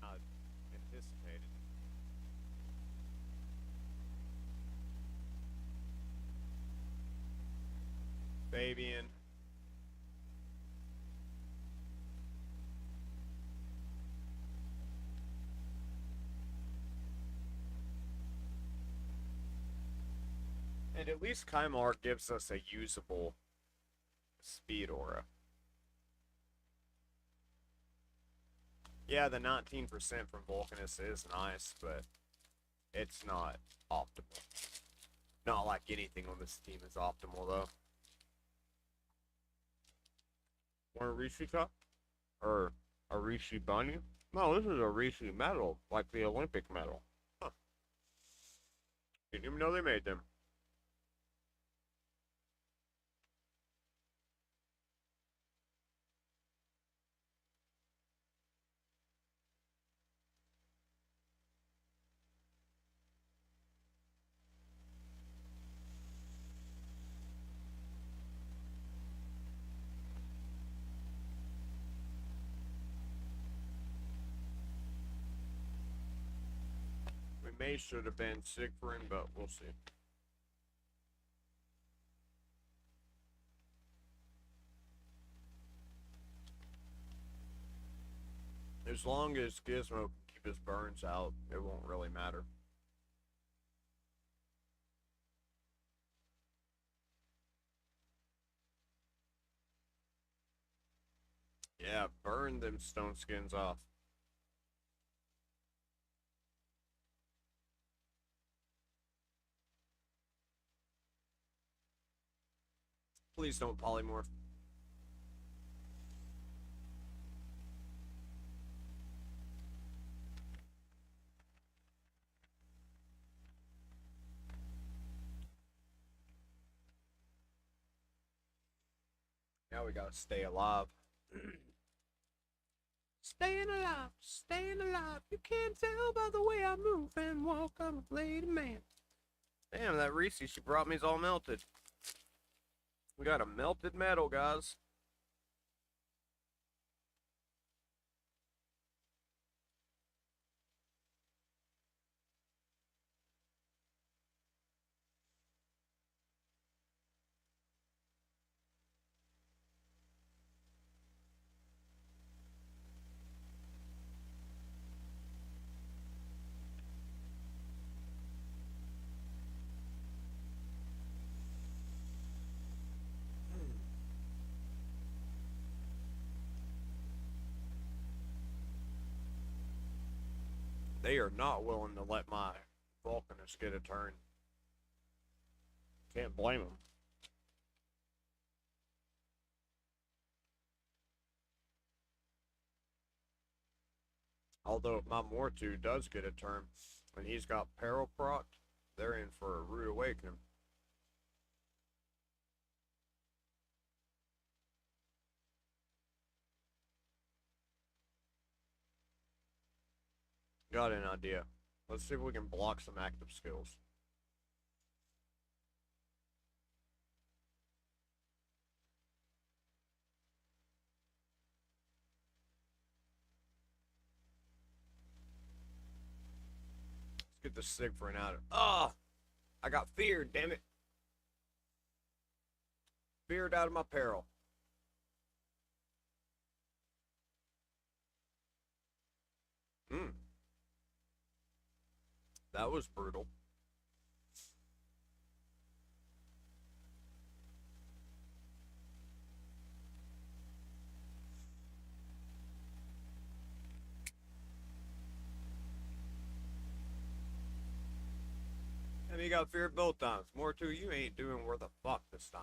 I anticipated. Fabian. And at least Kymar gives us a usable speed aura. Yeah, the 19% from Vulcanus is nice, but it's not optimal. Not like anything on this team is optimal, though. Want a Rishi cup? Or a Rishi bunny? No, this is a Rishi medal, like the Olympic medal. Huh. Didn't even know they made them. We may should have been Sigfrin, but we'll see. As long as Gizmo can keep his burns out, it won't really matter. Yeah, burn them stone skins off. Please don't polymorph. Now we gotta stay alive. Staying alive, staying alive. You can't tell by the way I move and walk. I'm a lady man. Damn, that Reese she brought me is all melted. We got a melted metal, guys. They are not willing to let my Vulcanist get a turn. Can't blame them. Although if my Mortu does get a turn, and he's got Peril proc, they're in for a rude awakening. Got an idea. Let's see if we can block some active skills. Let's get the Sigfrin out of. Ah! I got feared, damn it. Feared out of my peril. That was brutal. And he got feared both times. Mortu, you ain't doing worth a fuck this time.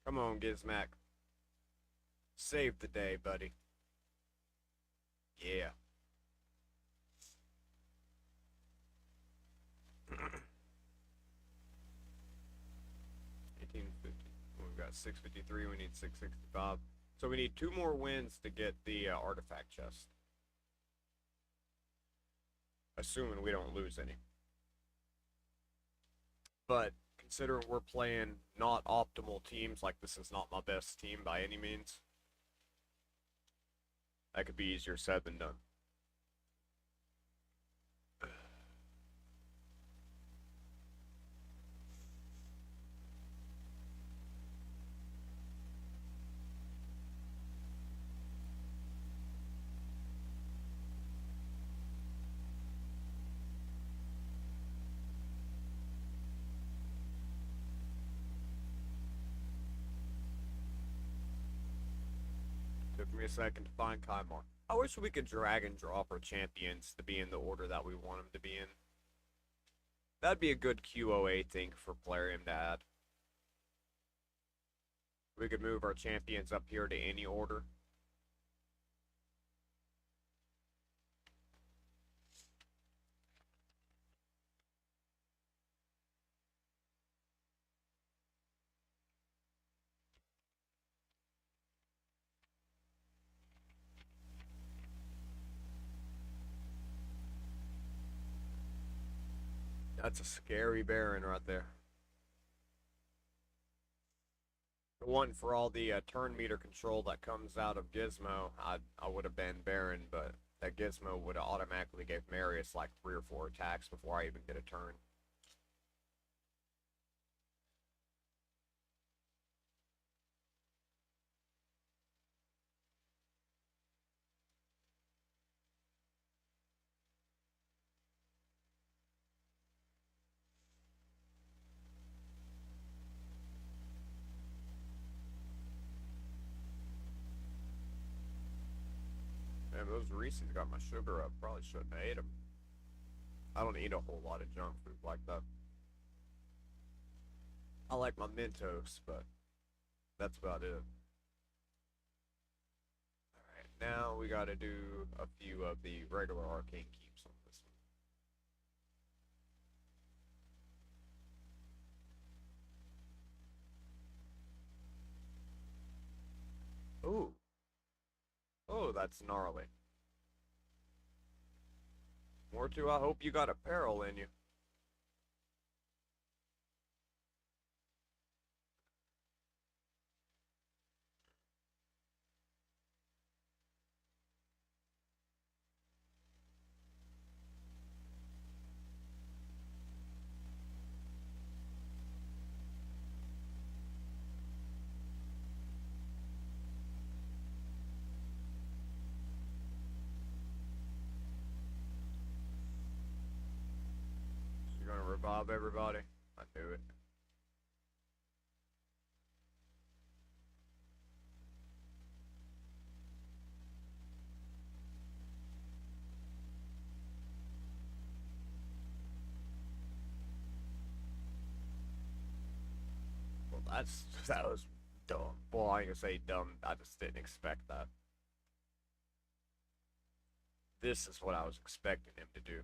Come on, Gizmac. Save the day, buddy. Yeah. We've got 653. We need 665. So we need 2 more wins to get the artifact chest. Assuming we don't lose any. But considering we're playing not optimal teams, like this is not my best team by any means, that could be easier said than done. Took me a second to find Kaimar. I wish we could drag and drop our champions to be in the order that we want them to be in. That'd be a good QOA thing for Plarium to add. We could move our champions up here to any order. That's a scary Baron right there. The one for all the turn meter control that comes out of Gizmo, I would have been Baron, but that Gizmo would have automatically gave Marius like 3 or 4 attacks before I even get a turn. those Reese's got my sugar up. Probably shouldn't have ate them. I don't eat a whole lot of junk food like that. I like my Mentos, but that's about it. Alright, now we gotta do a few of the regular arcane keeps on this one. Ooh. Oh, that's gnarly. Mortu, I hope you got a peril in you. You're gonna revive everybody? I knew it. Well, that was dumb. Well, I ain't gonna say dumb. I just didn't expect that. This is what I was expecting him to do.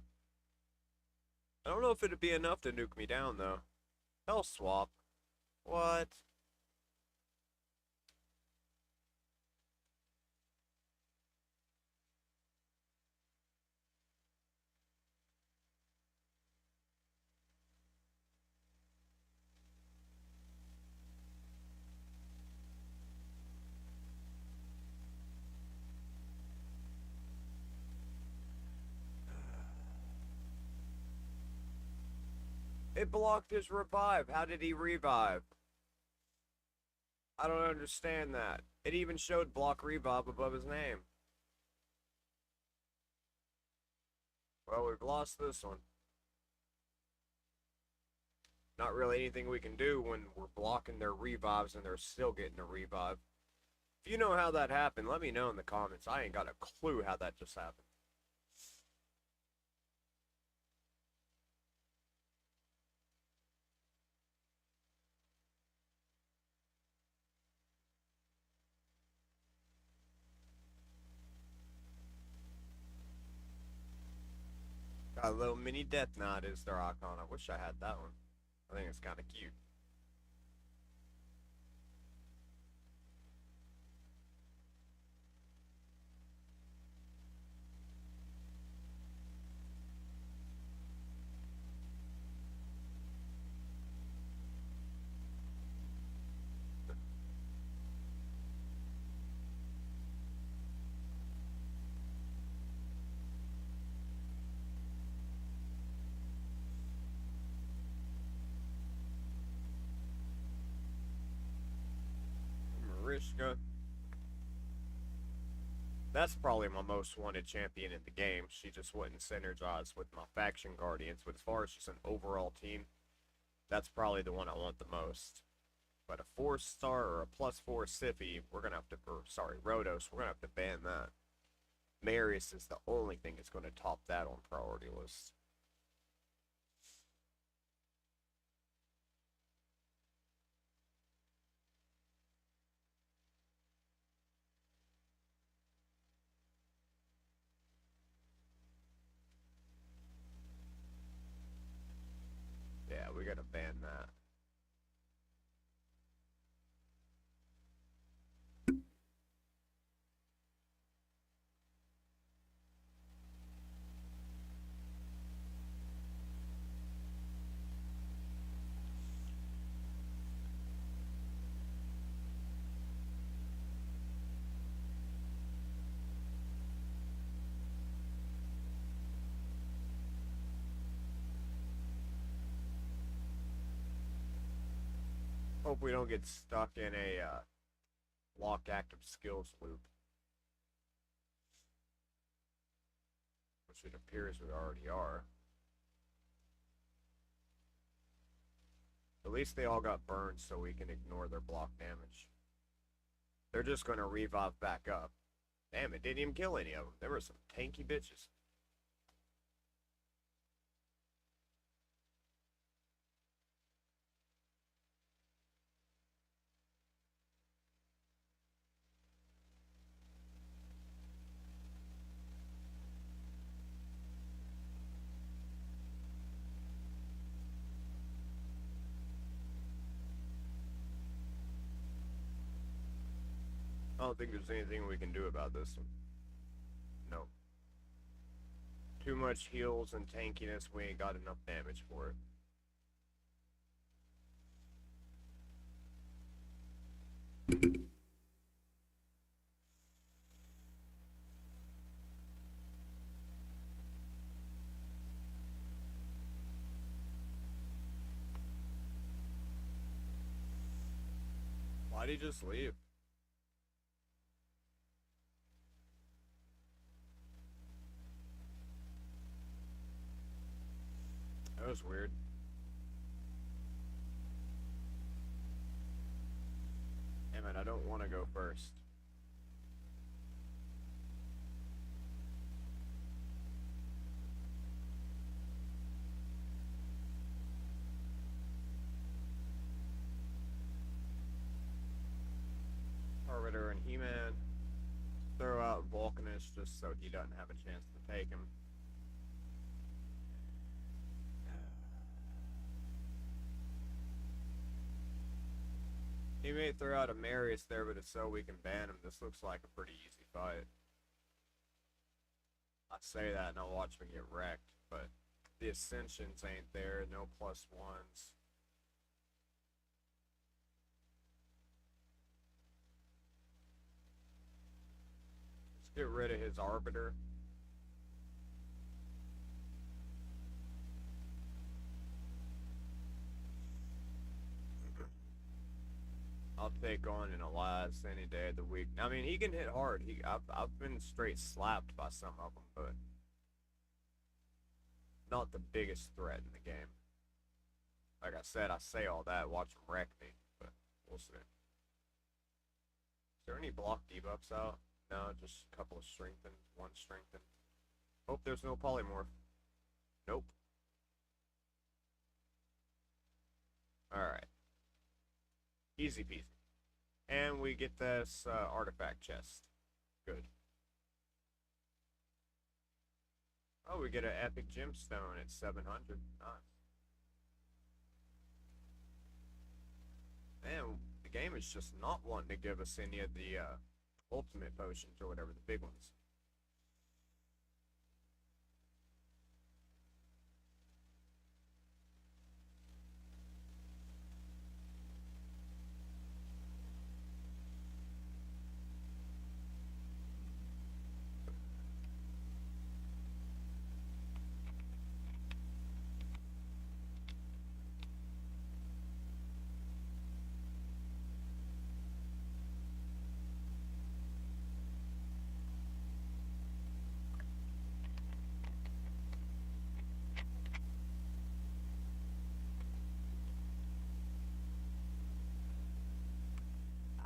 I don't know if it'd be enough to nuke me down, though. Hell swap. What? It blocked his revive. How did he revive? I don't understand that. It even showed block revive above his name. Well, we've lost this one. Not really anything we can do when we're blocking their revives and they're still getting a revive. If you know how that happened, let me know in the comments. I ain't got a clue how that just happened. Got a little mini death knot is their icon. I wish I had that one. I think it's kind of cute. Marishka. That's probably my most wanted champion in the game. She just wouldn't synergize with my faction guardians, but as far as just an overall team, that's probably the one I want the most. But a 4-star or a +4 Siffy, we're gonna have to, or sorry, Rhodos, we're gonna have to ban that. Marius is the only thing that's gonna top that on priority list. Yeah, we gotta ban that. Hope we don't get stuck in a lock active skills loop. Which it appears we already are. At least they all got burned so we can ignore their block damage. They're just going to revive back up. Damn, it didn't even kill any of them. There were some tanky bitches. I don't think there's anything we can do about this one. No. Too much heals and tankiness, we ain't got enough damage for it. Why'd he just leave? That was weird. Damn it, I don't want to go first. Arbiter and He-Man. Throw out Vulcanus just so he doesn't have a chance to take him. He may throw out a Marius there, but it's so we can ban him. This looks like a pretty easy fight. I say that and I'll watch me get wrecked, but the Ascensions ain't there, no +1s. Let's get rid of his Arbiter. I'll take on an Elias any day of the week. I mean, he can hit hard. I've been straight slapped by some of them, but not the biggest threat in the game. Like I said, I say all that, watch him wreck me, but we'll see. Is there any block debuffs out? No, just a couple of strengthened, one strengthened. Hope there's no polymorph. Nope. Alright. Easy peasy. And we get this artifact chest. Good. Oh, we get an epic gemstone at 700. Nice. Man, the game is just not wanting to give us any of the ultimate potions or whatever, the big ones.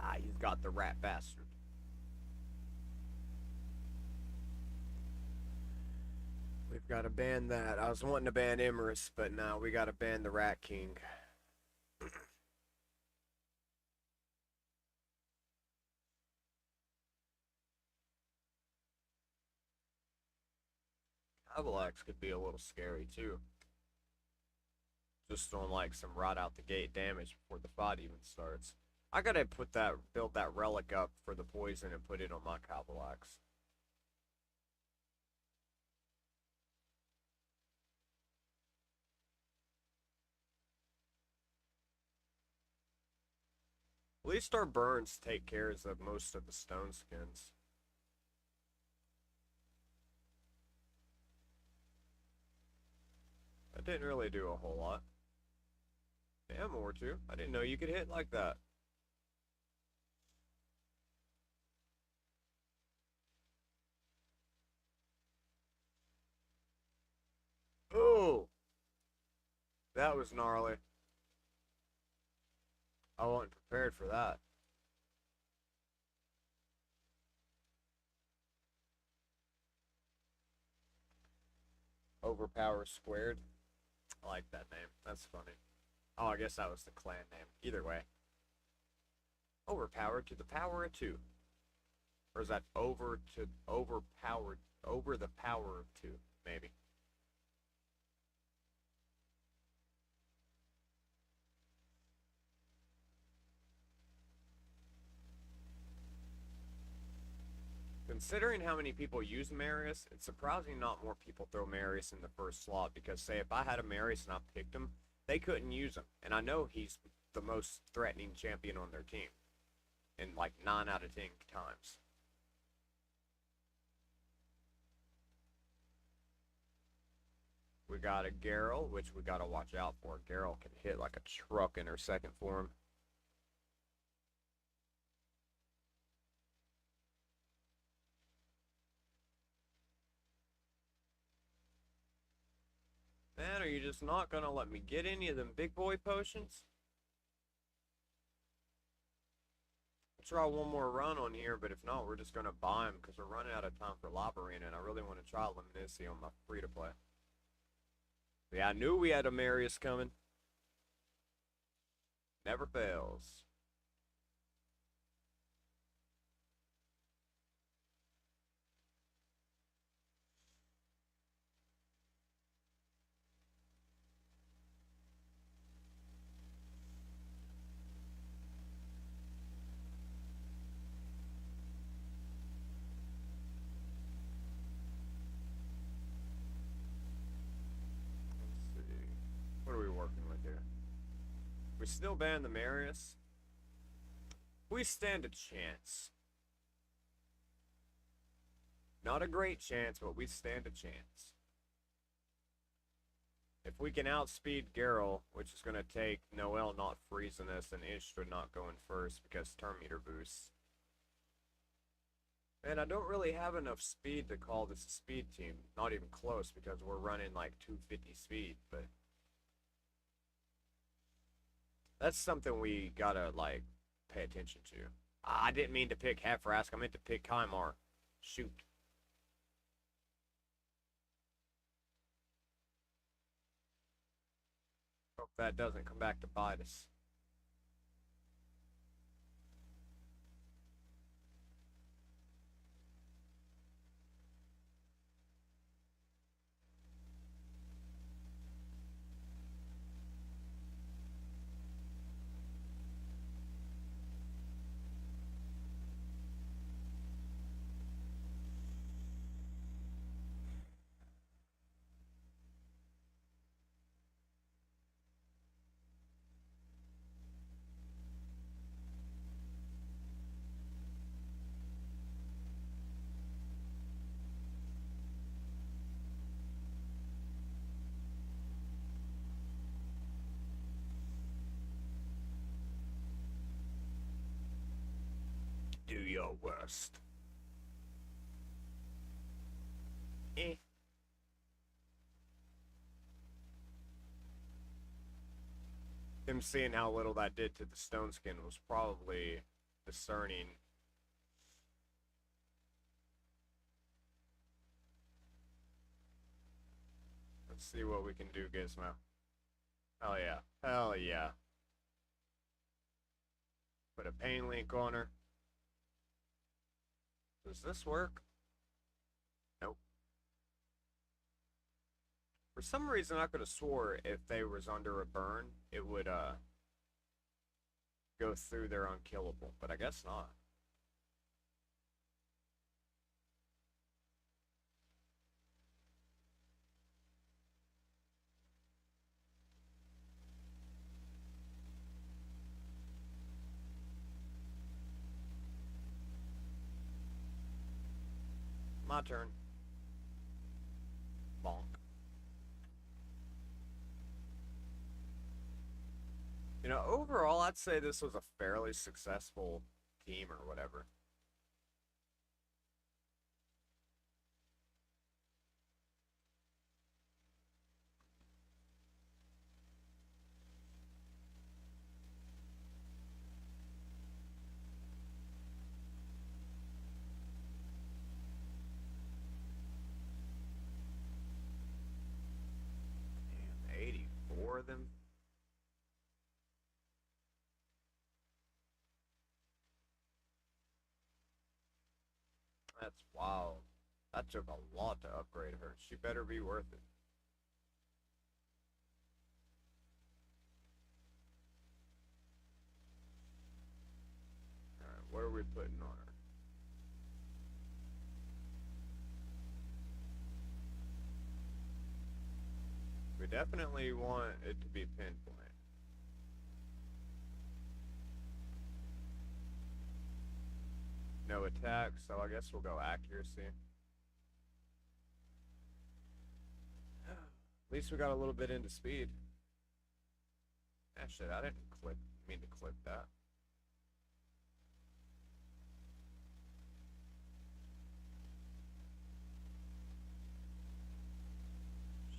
Ah, he's got the rat bastard. We've got to ban that. I was wanting to ban Emrys, but now we got to ban the Rat King. Avalax could be a little scary too. Just on like some right out the gate damage before the fight even starts. I gotta build that relic up for the poison and put it on my Avalax. At least our burns take care of most of the stone skins. That didn't really do a whole lot. Damn, or two. I didn't know you could hit like that. Oh! That was gnarly. I wasn't prepared for that. Overpower squared. I like that name. That's funny. Oh, I guess that was the clan name. Either way. Overpowered to the power of 2. Or is that over to overpowered, over the power of 2, maybe. Considering how many people use Marius, it's surprising not more people throw Marius in the first slot, because say if I had a Marius and I picked him, they couldn't use him. And I know he's the most threatening champion on their team. In like 9 out of 10 times. We got a Garrel, which we gotta watch out for. Garrel can hit like a truck in her second form. Man, are you just not gonna let me get any of them big boy potions? I'll try one more run on here, but if not, we're just gonna buy them because we're running out of time for Lava Arena, and I really want to try Lemnissi on my free-to-play. Yeah, I knew we had a Marius coming. Never fails. What are we working with here? We still ban the Marius. We stand a chance. Not a great chance, but we stand a chance. If we can outspeed Garrel, which is going to take Noelle not freezing us and Ishtra not going first because turn meter boosts. Man, I don't really have enough speed to call this a speed team. Not even close, because we're running like 250 speed, but that's something we gotta, like, pay attention to. I didn't mean to pick Half-Rask, I meant to pick Kymar. Shoot. Hope that doesn't come back to bite us. Do your worst. Eh. Him seeing how little that did to the stone skin was probably discerning. Let's see what we can do, Gizmo. Hell yeah. Hell yeah. Put a pain link on her. Does this work? Nope. For some reason, I could have swore if they was under a burn, it would, go through their unkillable, but I guess not. My turn. Bonk. You know, overall, I'd say this was a fairly successful team or whatever. That's wild. That took a lot to upgrade her. She better be worth it. Alright, what are we putting on her? We definitely want it to be pinpoint. No attack, so I guess we'll go accuracy. At least we got a little bit into speed. Ah, shit, I didn't mean to clip that.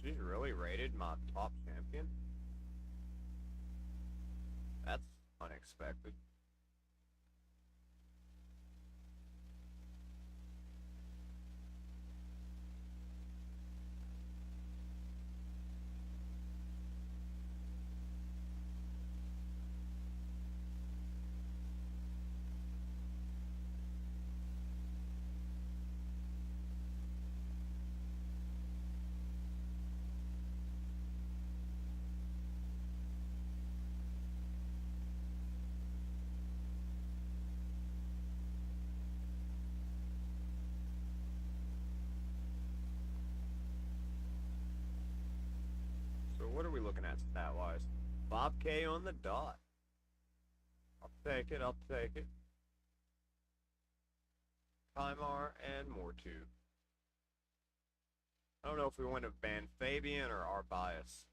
She's really rated my top champion? That's unexpected. What are we looking at stat-wise? 5K on the dot. I'll take it, I'll take it. Timar and more too. I don't know if we want to ban Fabian or our bias.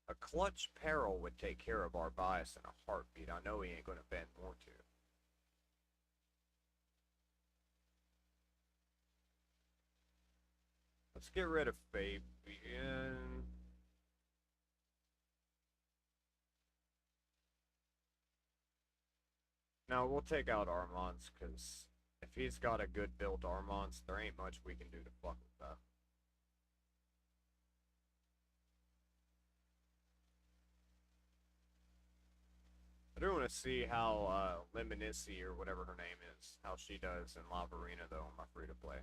A clutch peril would take care of our bias in a heartbeat. I know he ain't going to ban more too. Let's get rid of Fabian. Now we'll take out Armand's, because if he's got a good built Armand's, there ain't much we can do to fuck with that. I do want to see how Lemonici, or whatever her name is, how she does in Lava Arena though on my free-to-play.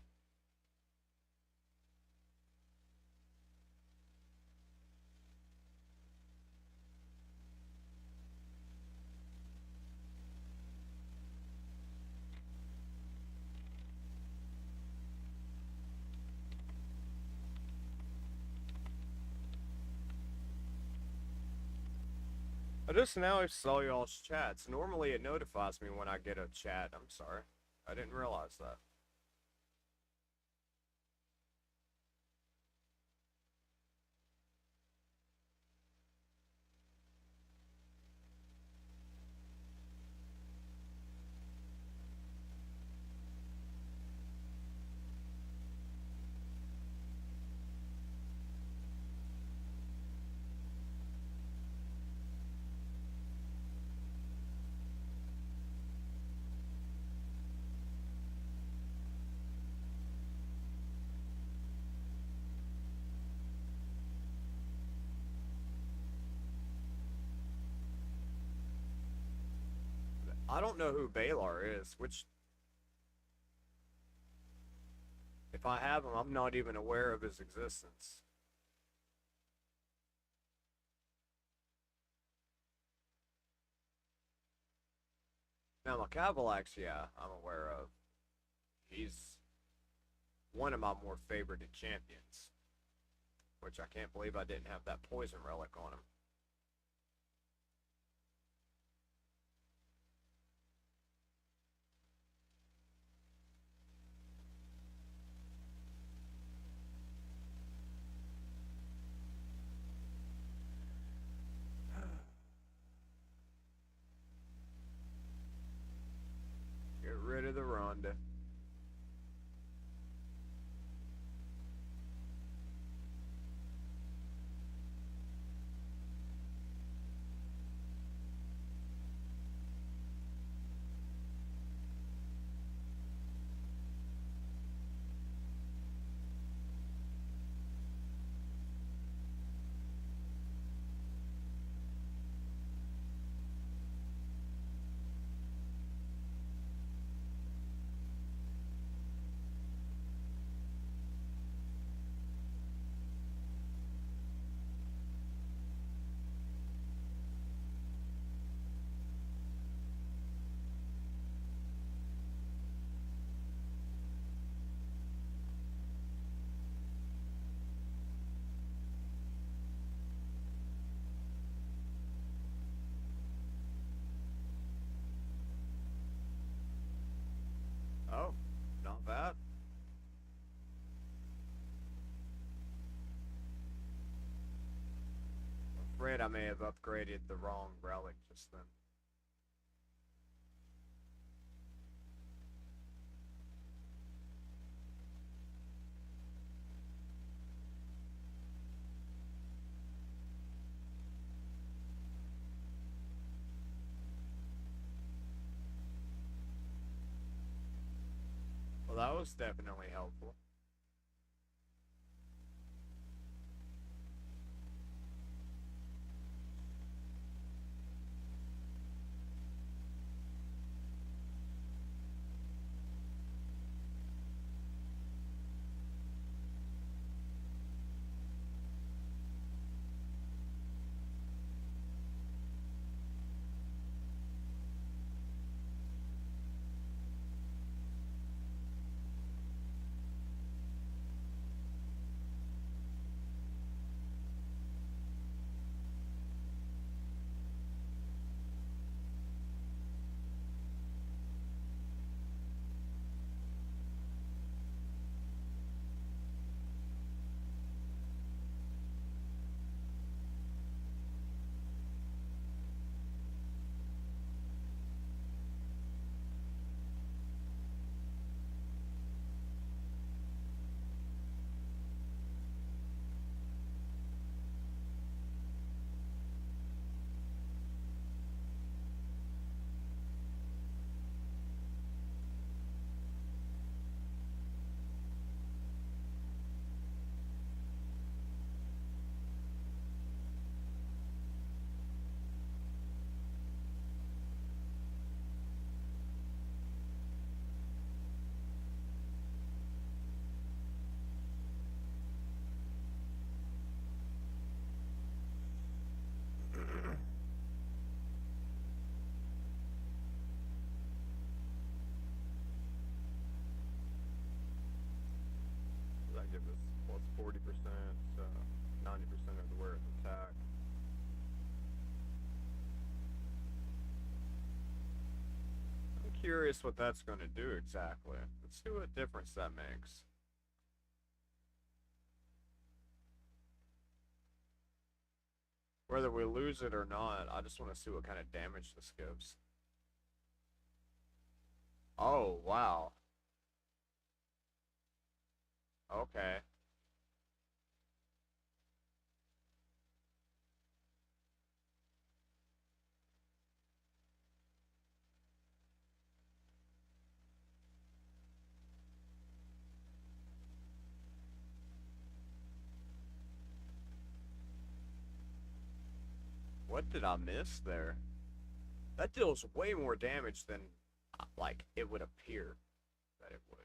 I just now saw y'all's chats. Normally it notifies me when I get a chat. I'm sorry. I didn't realize that. I don't know who Balar is, which... If I have him, I'm not even aware of his existence. Now, my Cavalax, yeah, I'm aware of. He's one of my more favorited champions. Which I can't believe I didn't have that poison relic on him. Get rid of the Ronda. I may have upgraded the wrong relic just then. Well, that was definitely helpful. That gives us plus 40%, 90% of the wearer's attack. I'm curious what that's going to do exactly. Let's see what difference that makes. Whether we lose it or not, I just want to see what kind of damage this gives. Oh, wow. Okay. What did I miss there? That deals way more damage than, like, it would appear that it would.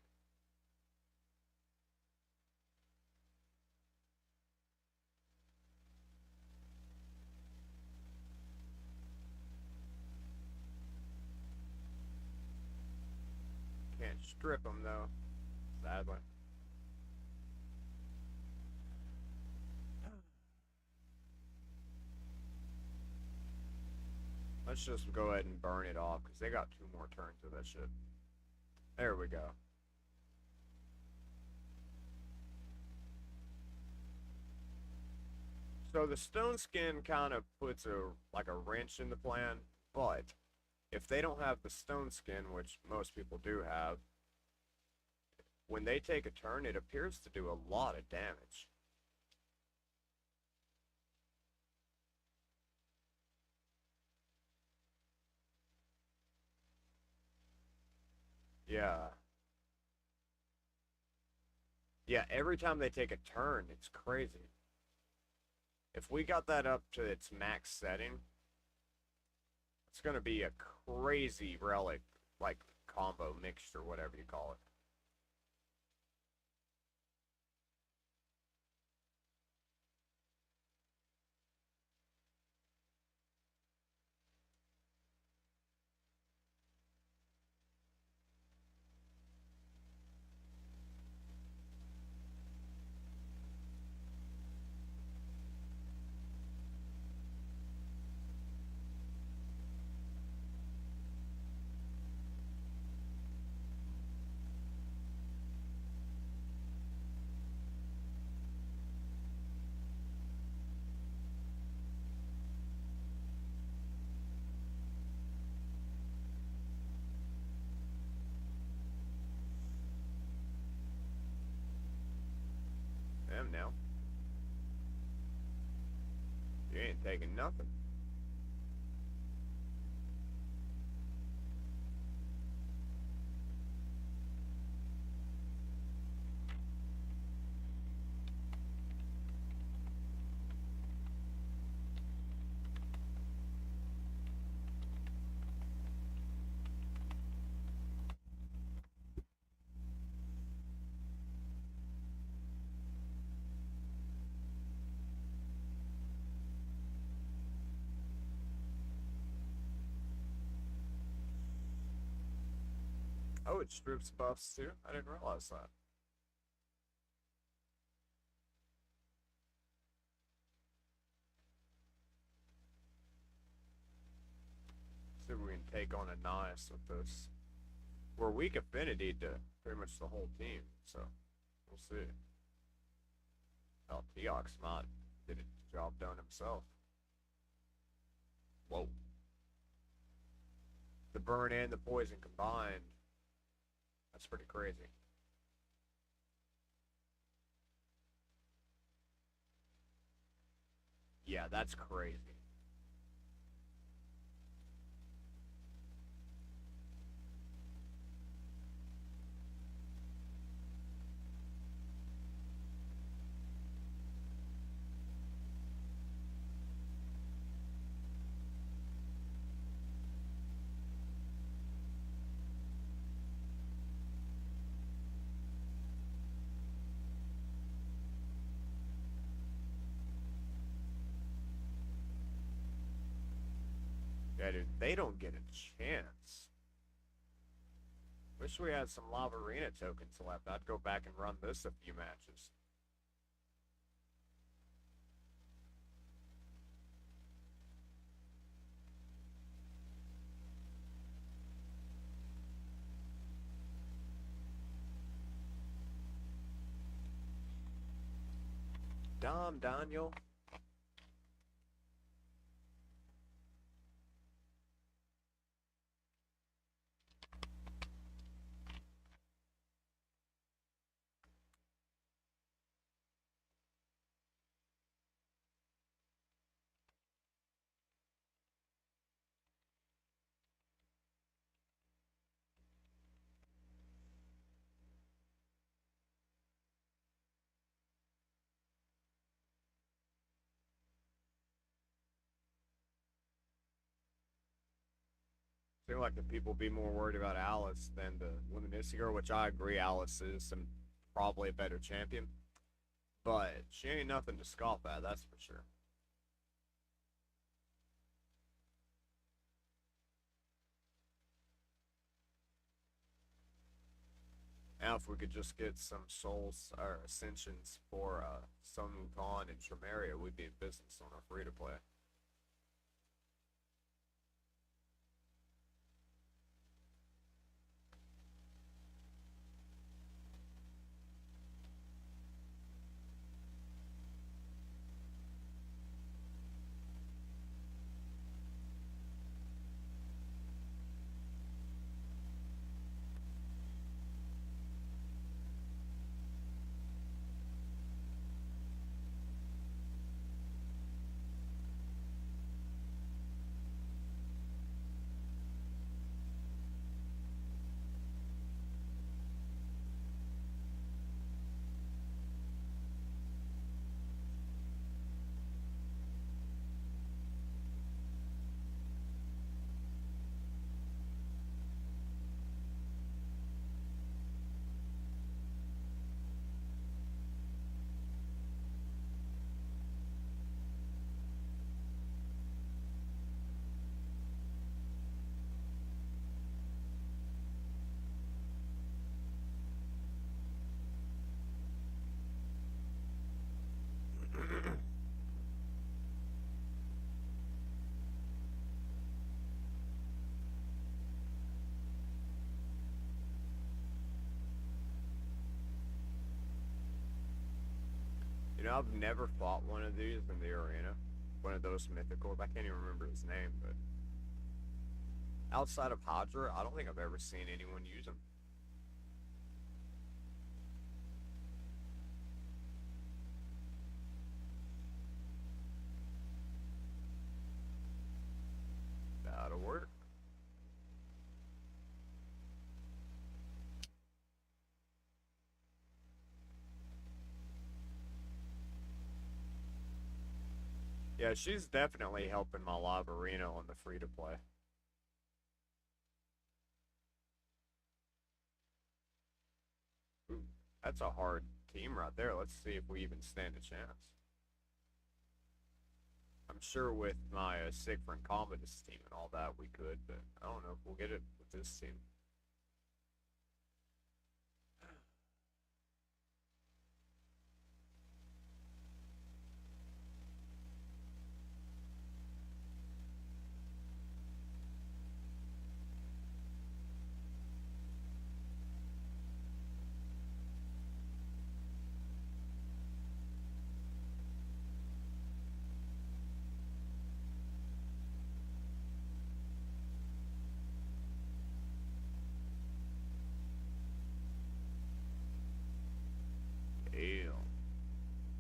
Can't strip them, though, sadly. Let's just go ahead and burn it off, because they got 2 more turns of that shit. There we go. So the stone skin kind of puts like a wrench in the plan, but if they don't have the stone skin, which most people do have, when they take a turn, it appears to do a lot of damage. Yeah. Yeah, every time they take a turn, it's crazy. If we got that up to its max setting, it's gonna be a crazy relic, like combo mixture, whatever you call it. him now. You ain't taking nothing. Oh, it strips buffs too? I didn't realize that. See if we can take on a nice with this. We're weak affinity to pretty much the whole team, so we'll see. Oh, Teox might did a job done himself. Whoa. The burn and the poison combined. That's pretty crazy. Yeah, that's crazy. Yeah, dude, they don't get a chance. Wish we had some Lava Arena tokens left. I'd go back and run this a few matches. Dom, Daniel. Seem like the people be more worried about Alice than the Luminicity girl, which I agree Alice is probably a better champion. But she ain't nothing to scoff at, that's for sure. Now if we could just get some souls or ascensions for Sun Wukong and Tramaria, we'd be in business on our free to play. You know, I've never fought one of these in the arena. One of those mythicals. I can't even remember his name, but outside of Hydra, I don't think I've ever seen anyone use him. Yeah, she's definitely helping my live arena on the free-to-play. Ooh, that's a hard team right there. Let's see if we even stand a chance. I'm sure with my Siegfried Commodus team and all that we could, but I don't know if we'll get it with this team. Damn.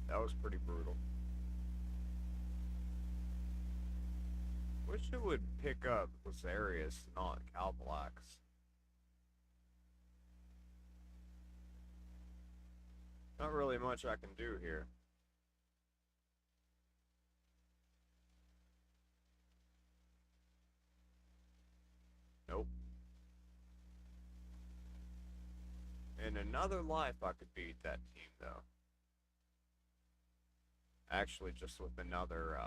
That was pretty brutal. Wish it would pick up Lazarius, not Calblax. Not really much I can do here. Nope. In another life, I could beat that team, though. Actually, just with another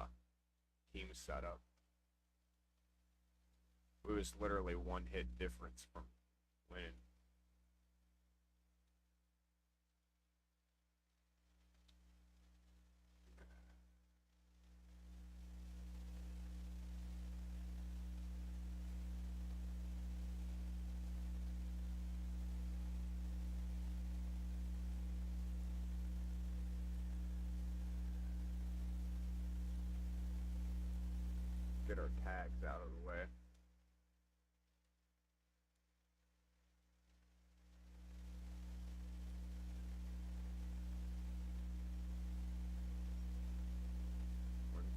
team setup. It was literally one hit difference from winning. Get our tags out of the way.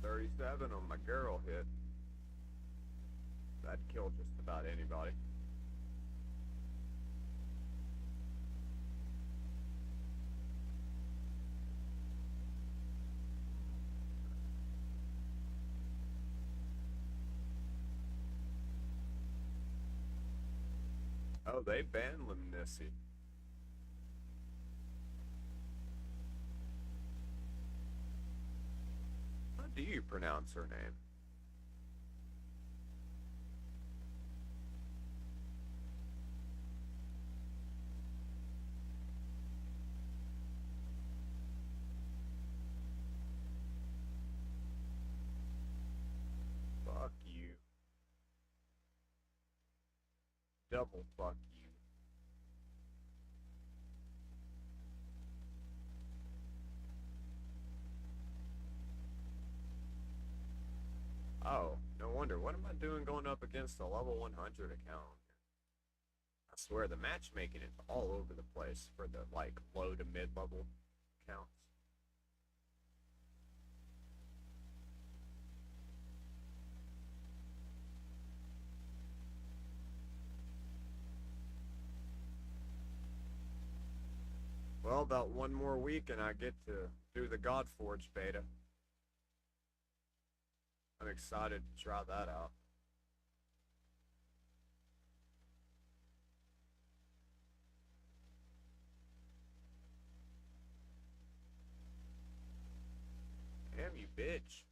.137 on my girl hit. That'd kill just about anybody. Oh, they banned Lemnissi. How do you pronounce her name? Fuck you. Double fuck you. Oh, no wonder. What am I doing going up against a level 100 account? I swear, the matchmaking is all over the place for the, like, low to mid-level accounts. Well, about one more week and I get to do the Godforge beta. I'm excited to try that out. Damn you, bitch.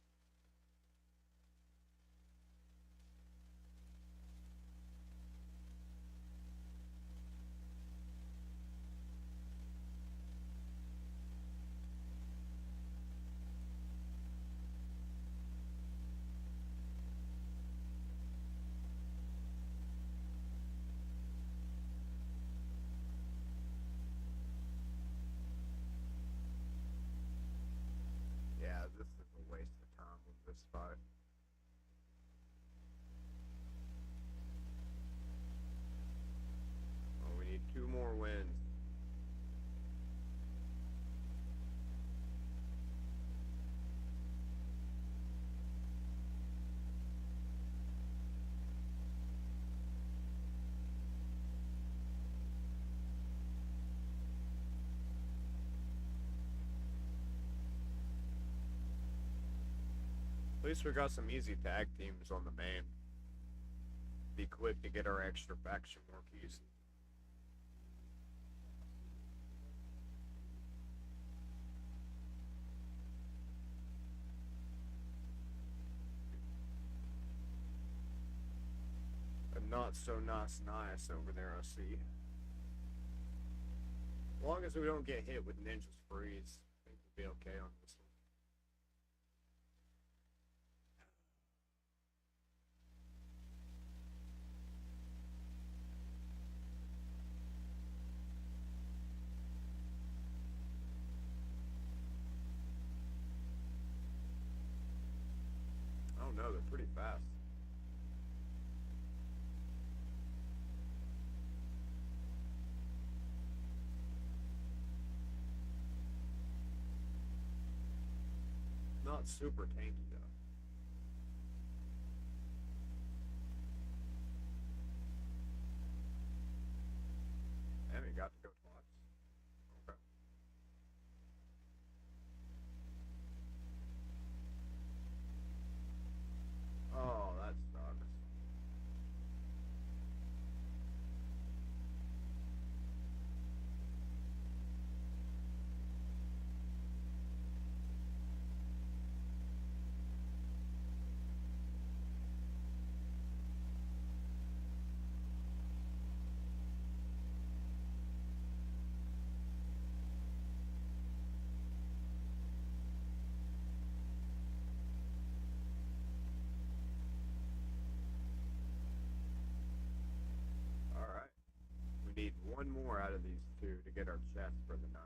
Yeah, this is a waste of time with this fight. Oh, we need 2 more wins. least we got some easy tag teams on the main. Be quick to get our extra faction more keys. A not so nice over there, I see. As long as we don't get hit with Ninja's freeze, I think we'll be okay on this one. I don't know, they're pretty fast. Not super tanky though. And we got to go twice. Okay. Oh, that sucks. Alright. We need one more out of these two to get our chest for the night.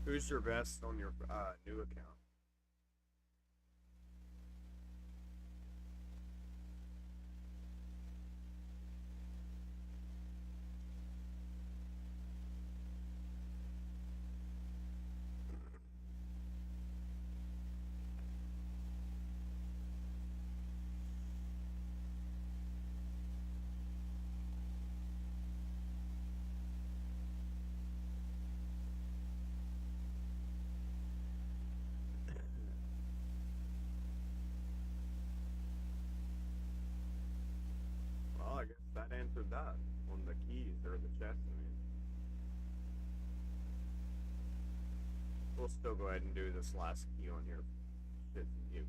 Who's your best on your new account? Well, I guess that answered that on the keys or the chest. I mean, we'll still go ahead and do this last key on here. Shits and giggles.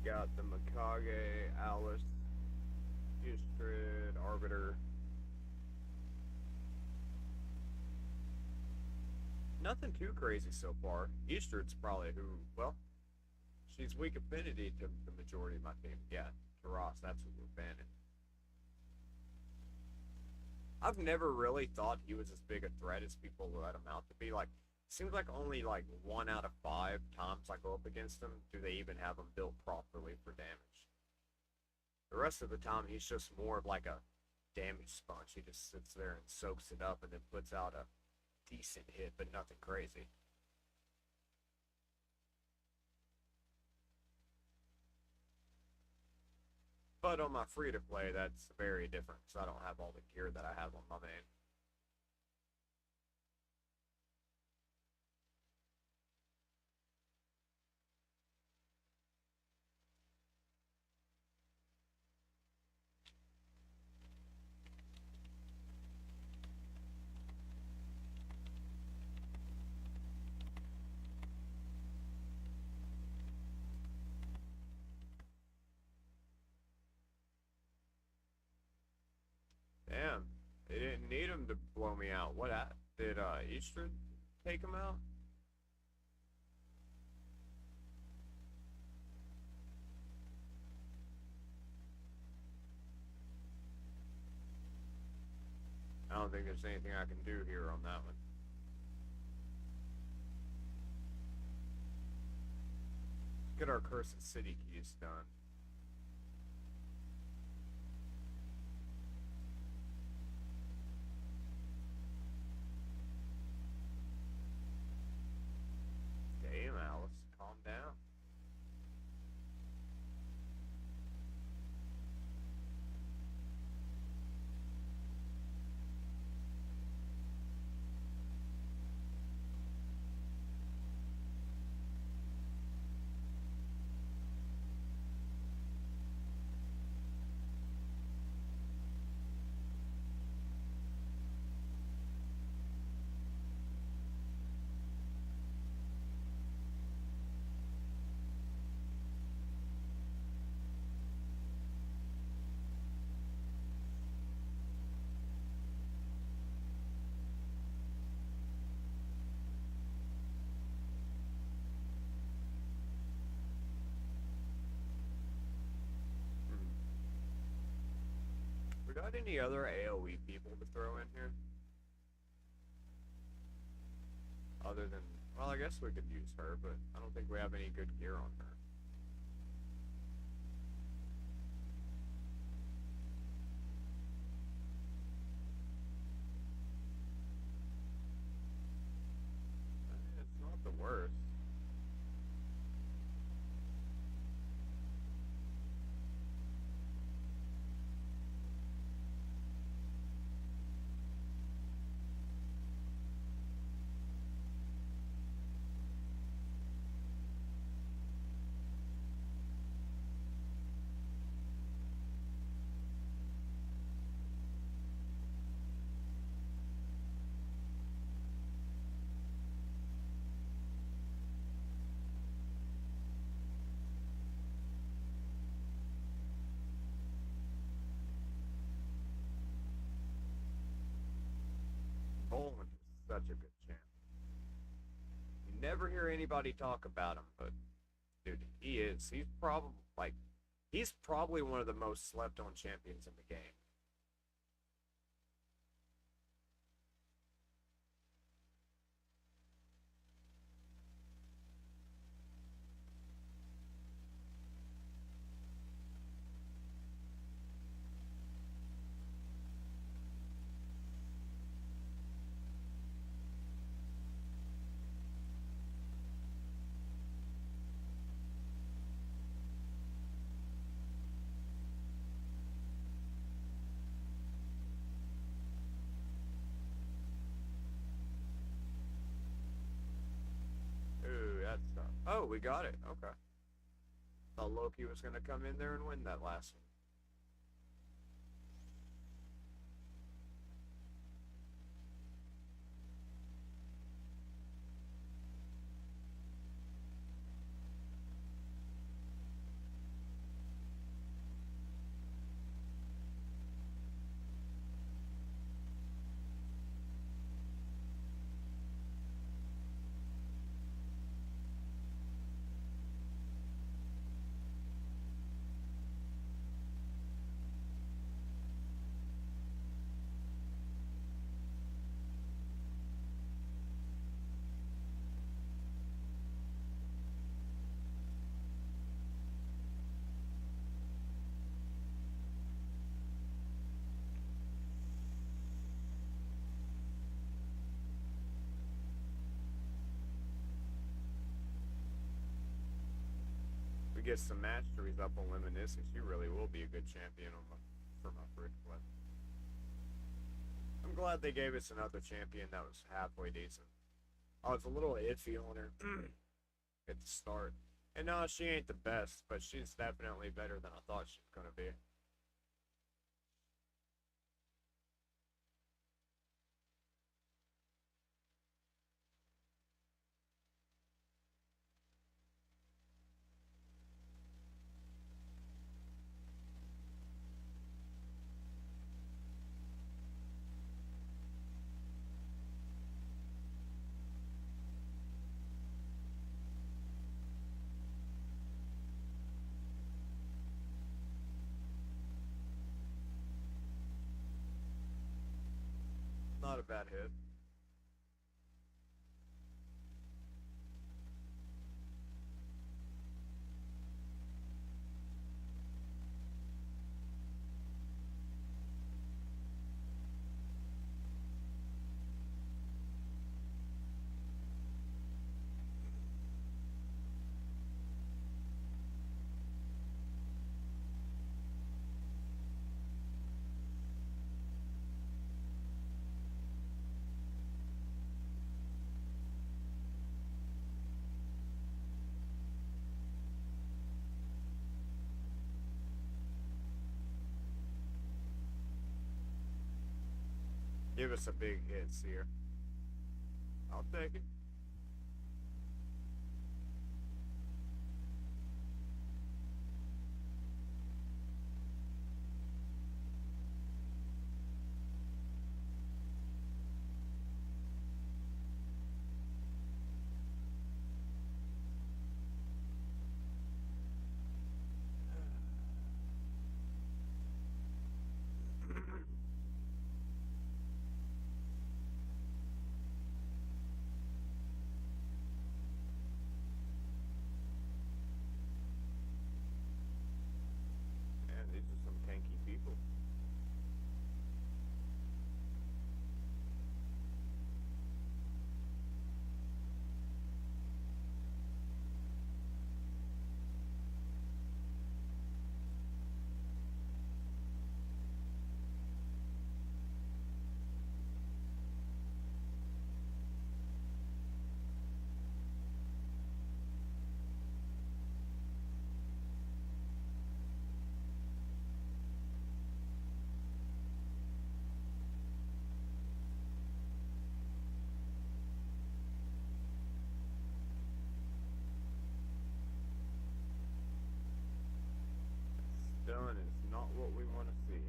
Got the Mikage, Alice, Hustred, Arbiter. Nothing too crazy so far. Hustred's probably who, well, she's weak affinity to the majority of my team. Yeah, to Ross, that's what we're banning. I've never really thought he was as big a threat as people let him out to be. Like, seems like only like 1 out of 5 times I go up against him do they even have him built properly for damage. The rest of the time he's just more of like a damage sponge. He just sits there and soaks it up and then puts out a decent hit, but nothing crazy. But on my free-to-play, that's very different, because I don't have all the gear that I have on my main. Damn. They didn't need him to blow me out. What did Eastern take him out? I don't think there's anything I can do here on that one. Let's get our Cursed City keys done. Damn, Alice, calm down. We got any other AoE people to throw in here? Other than, well, I guess we could use her, but I don't think we have any good gear on her. It's not the worst. Boland is such a good champ. You never hear anybody talk about him, but dude, he is. He's probably one of the most slept on champions in the game. Ooh, that's tough. Oh, we got it. Okay. Thought Loki was gonna come in there and win that last one. We get some masteries up on Reminiscence, she really will be a good champion for my fridge play. I'm glad they gave us another champion that was halfway decent. I was a little iffy on her at the start. And no, she ain't the best, but she's definitely better than I thought she was gonna be. not a bad hit. Give us a big hit, Seer. I'll take it. Man, these are some tanky people. Stun is not what we want to see.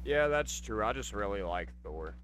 Yeah, that's true. I just really like Thor.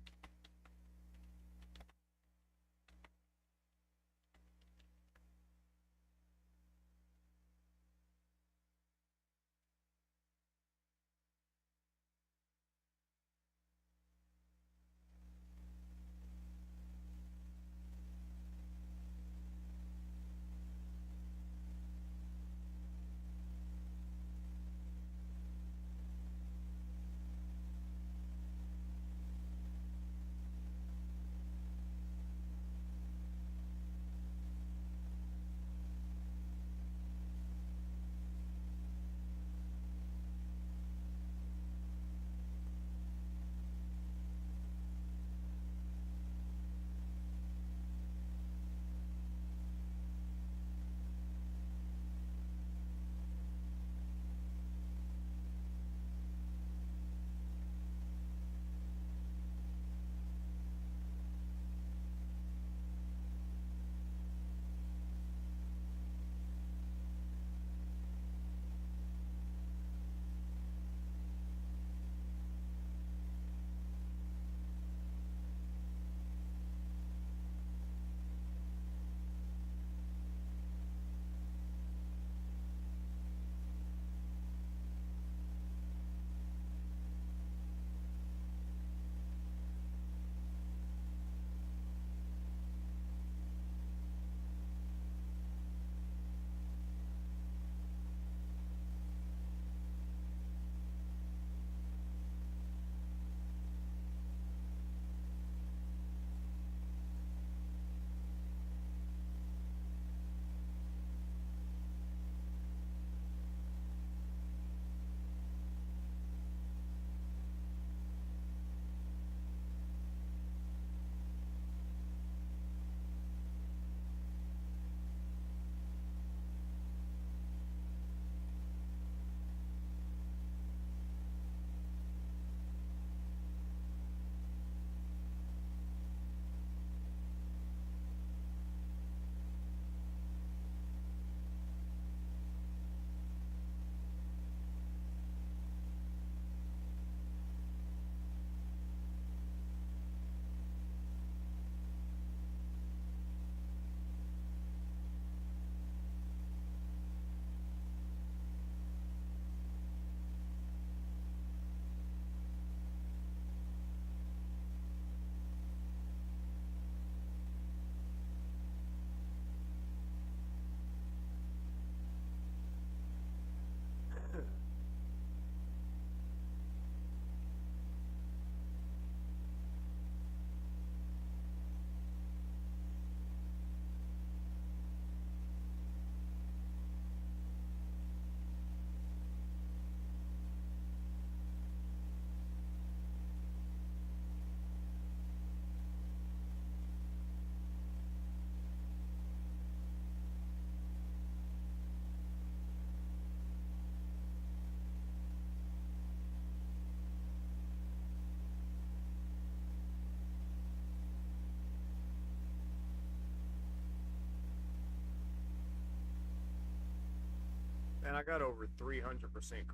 Man, I got over 300%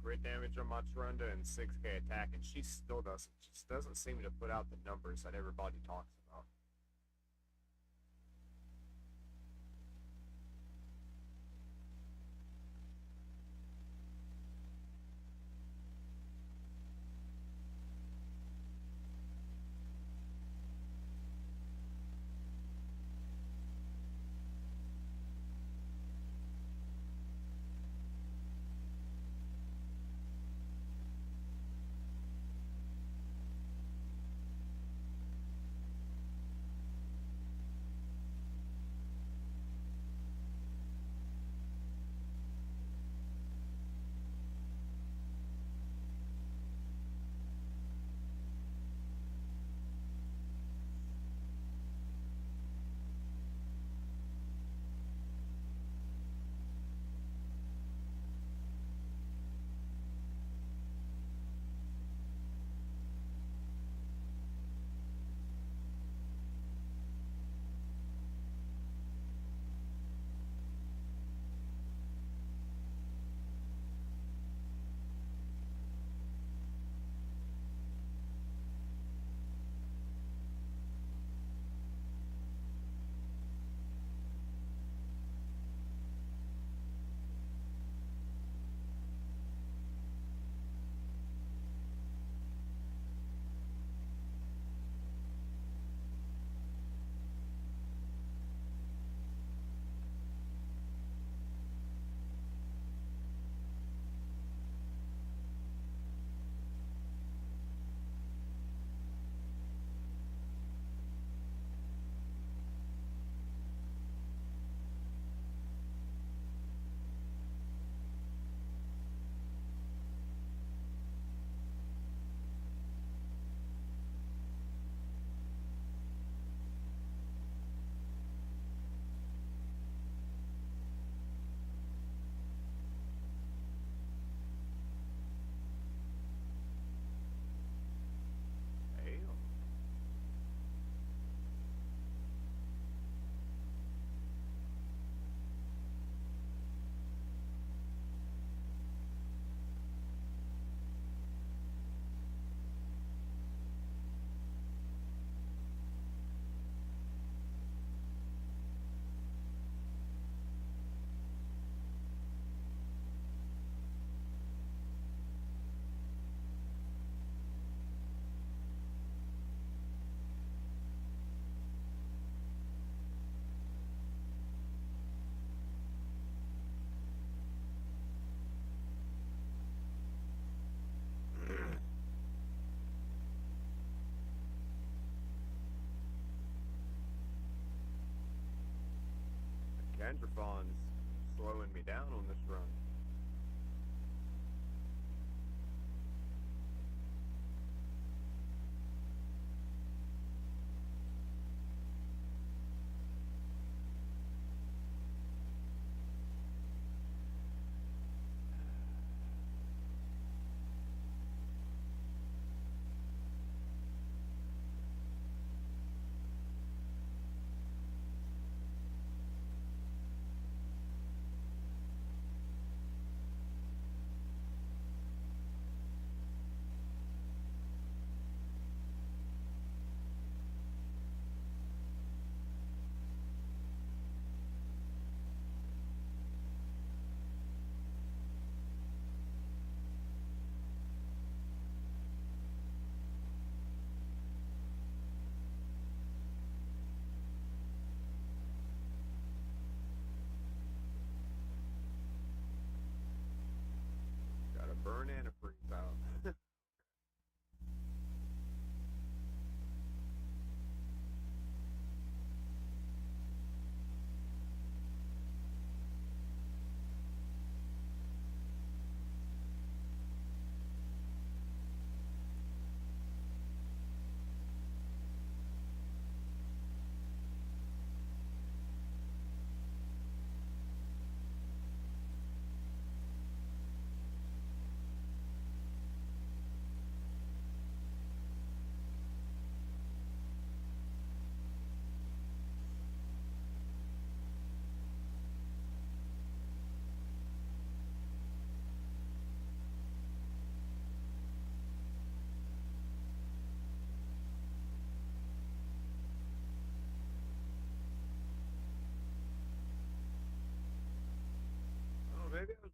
crit damage on my Trunda and 6k attack, and she still doesn't seem to put out the numbers that everybody talks about. Tantrums slowing me down on this run. Got a burn and a freeze out.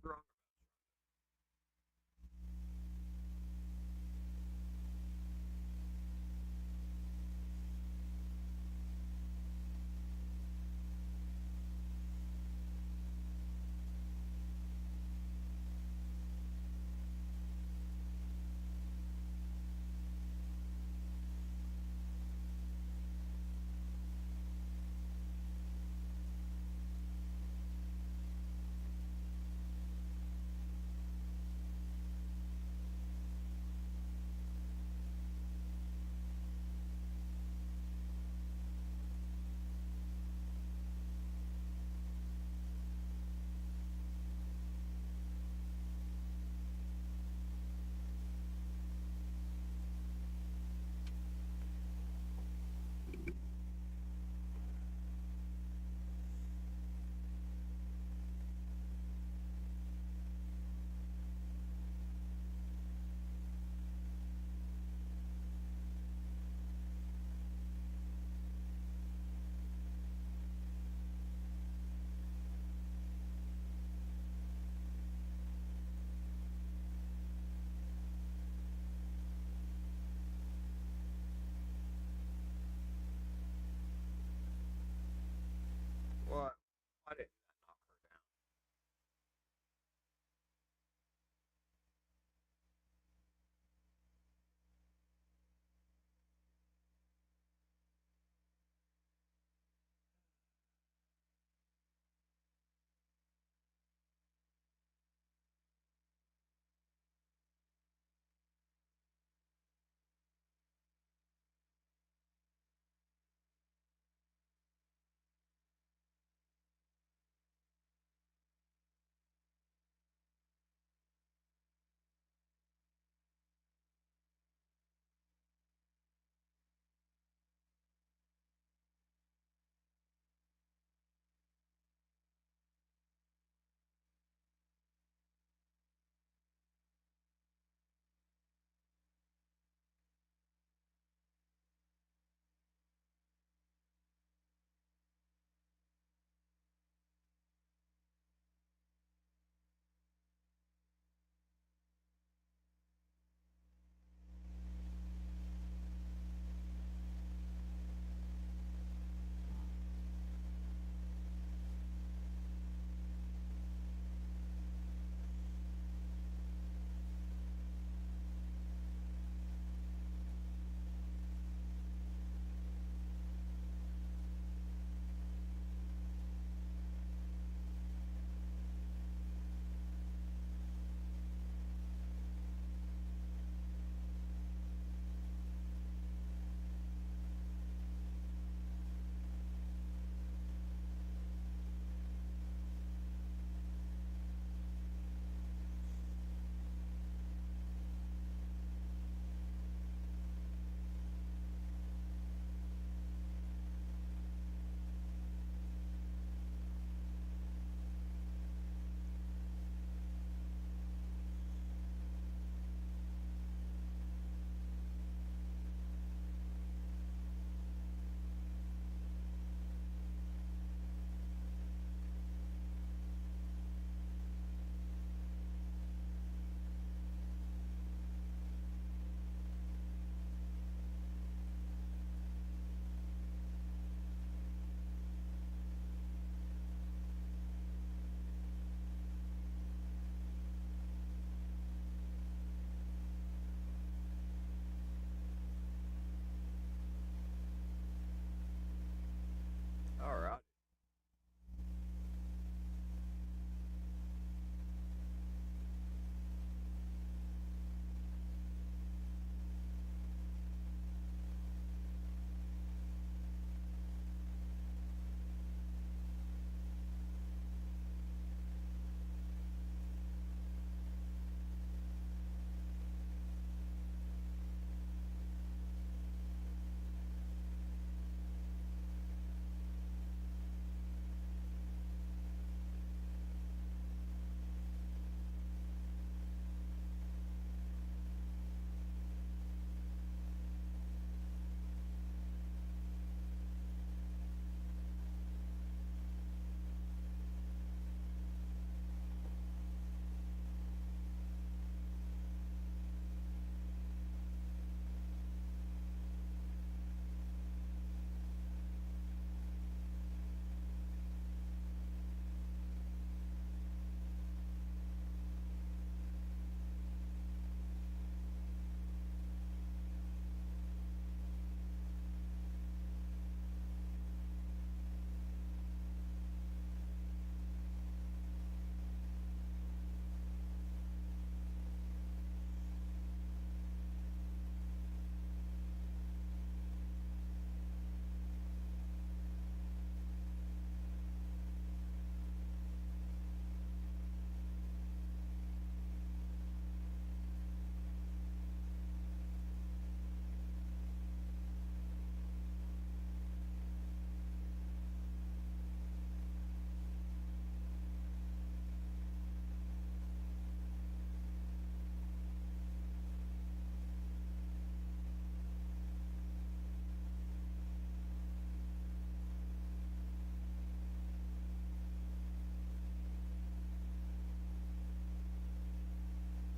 Wrong.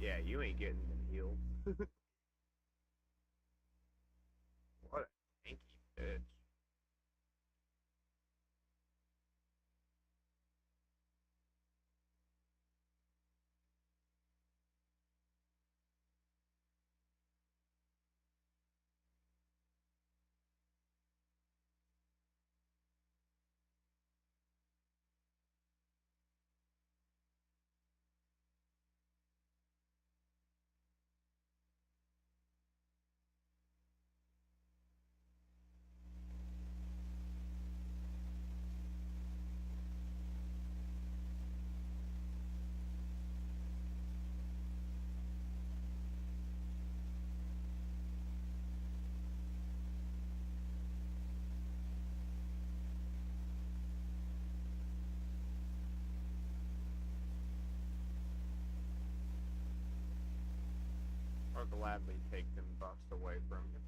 Yeah, you ain't getting them healed. What a stinky bitch. I'll gladly take them buffs away from you.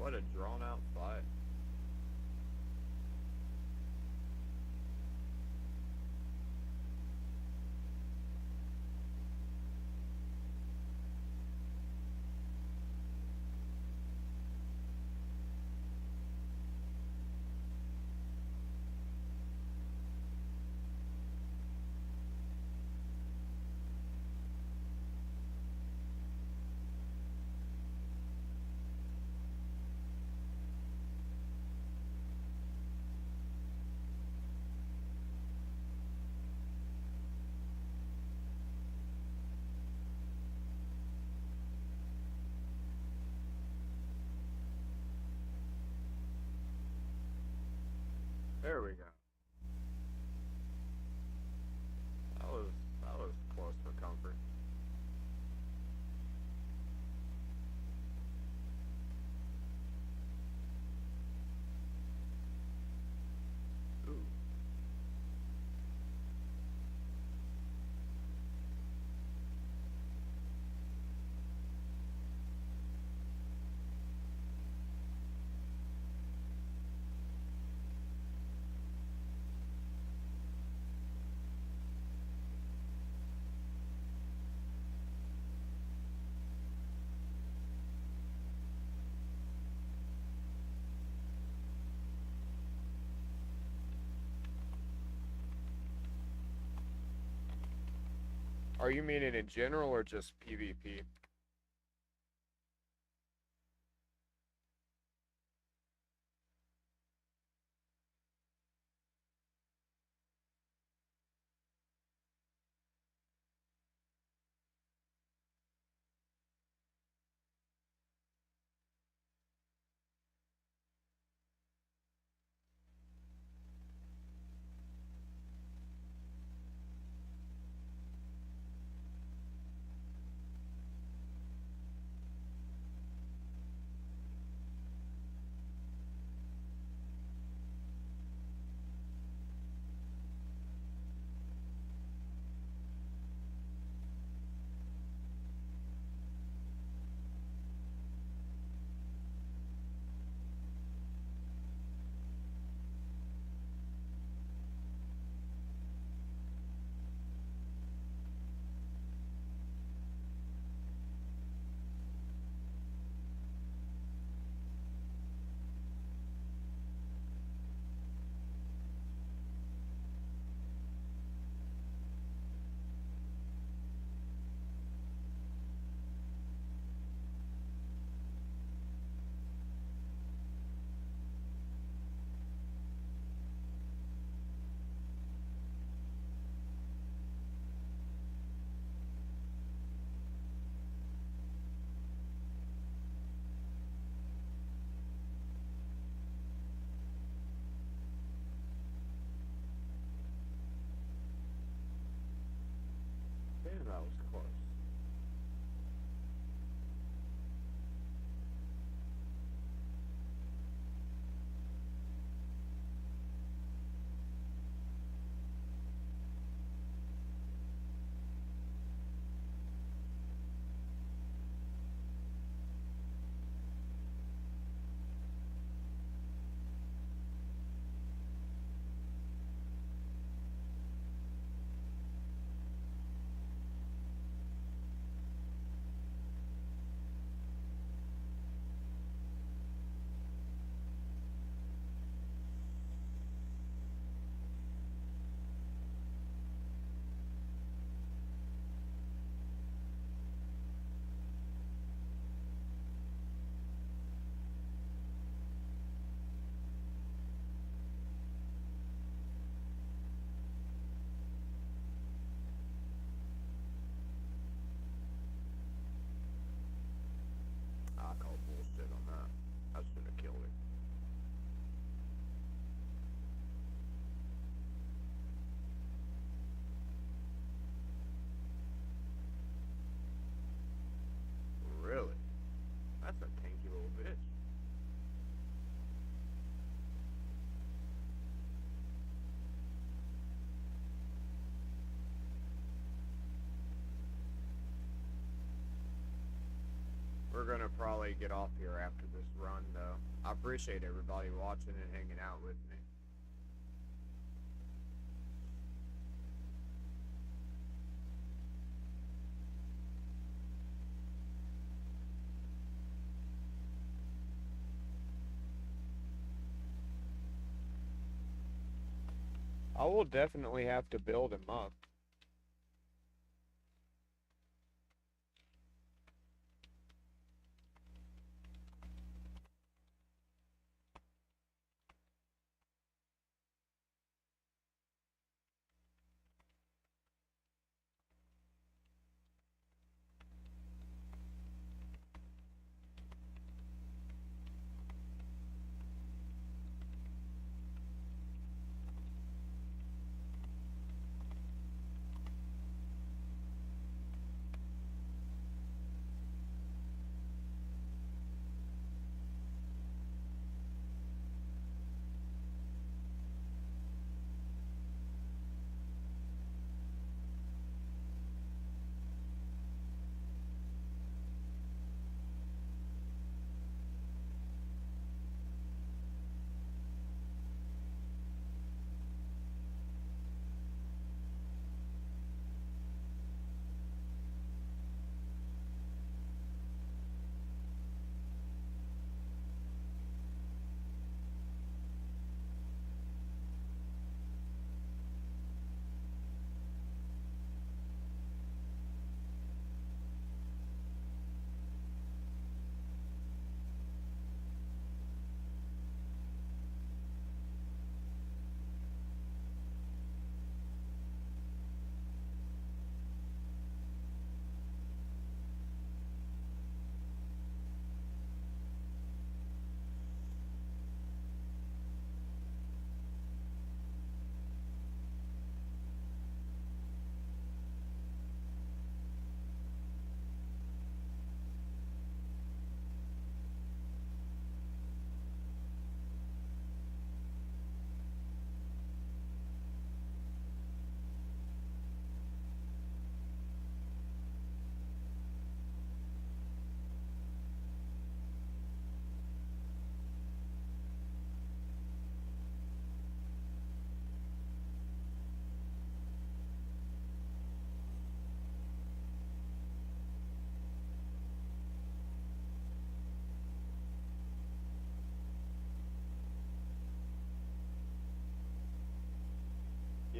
What a drawn out fight. There we go. That was close for comfort. Ooh. Are you meaning in general or just PvP? Damn, that was close. I call bullshit on that. I should have killed him. Really? That's a tanky little bitch. We're gonna probably get off here after this run, though. I appreciate everybody watching and hanging out with me. I will definitely have to build him up.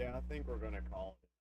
Yeah, I think we're gonna call it.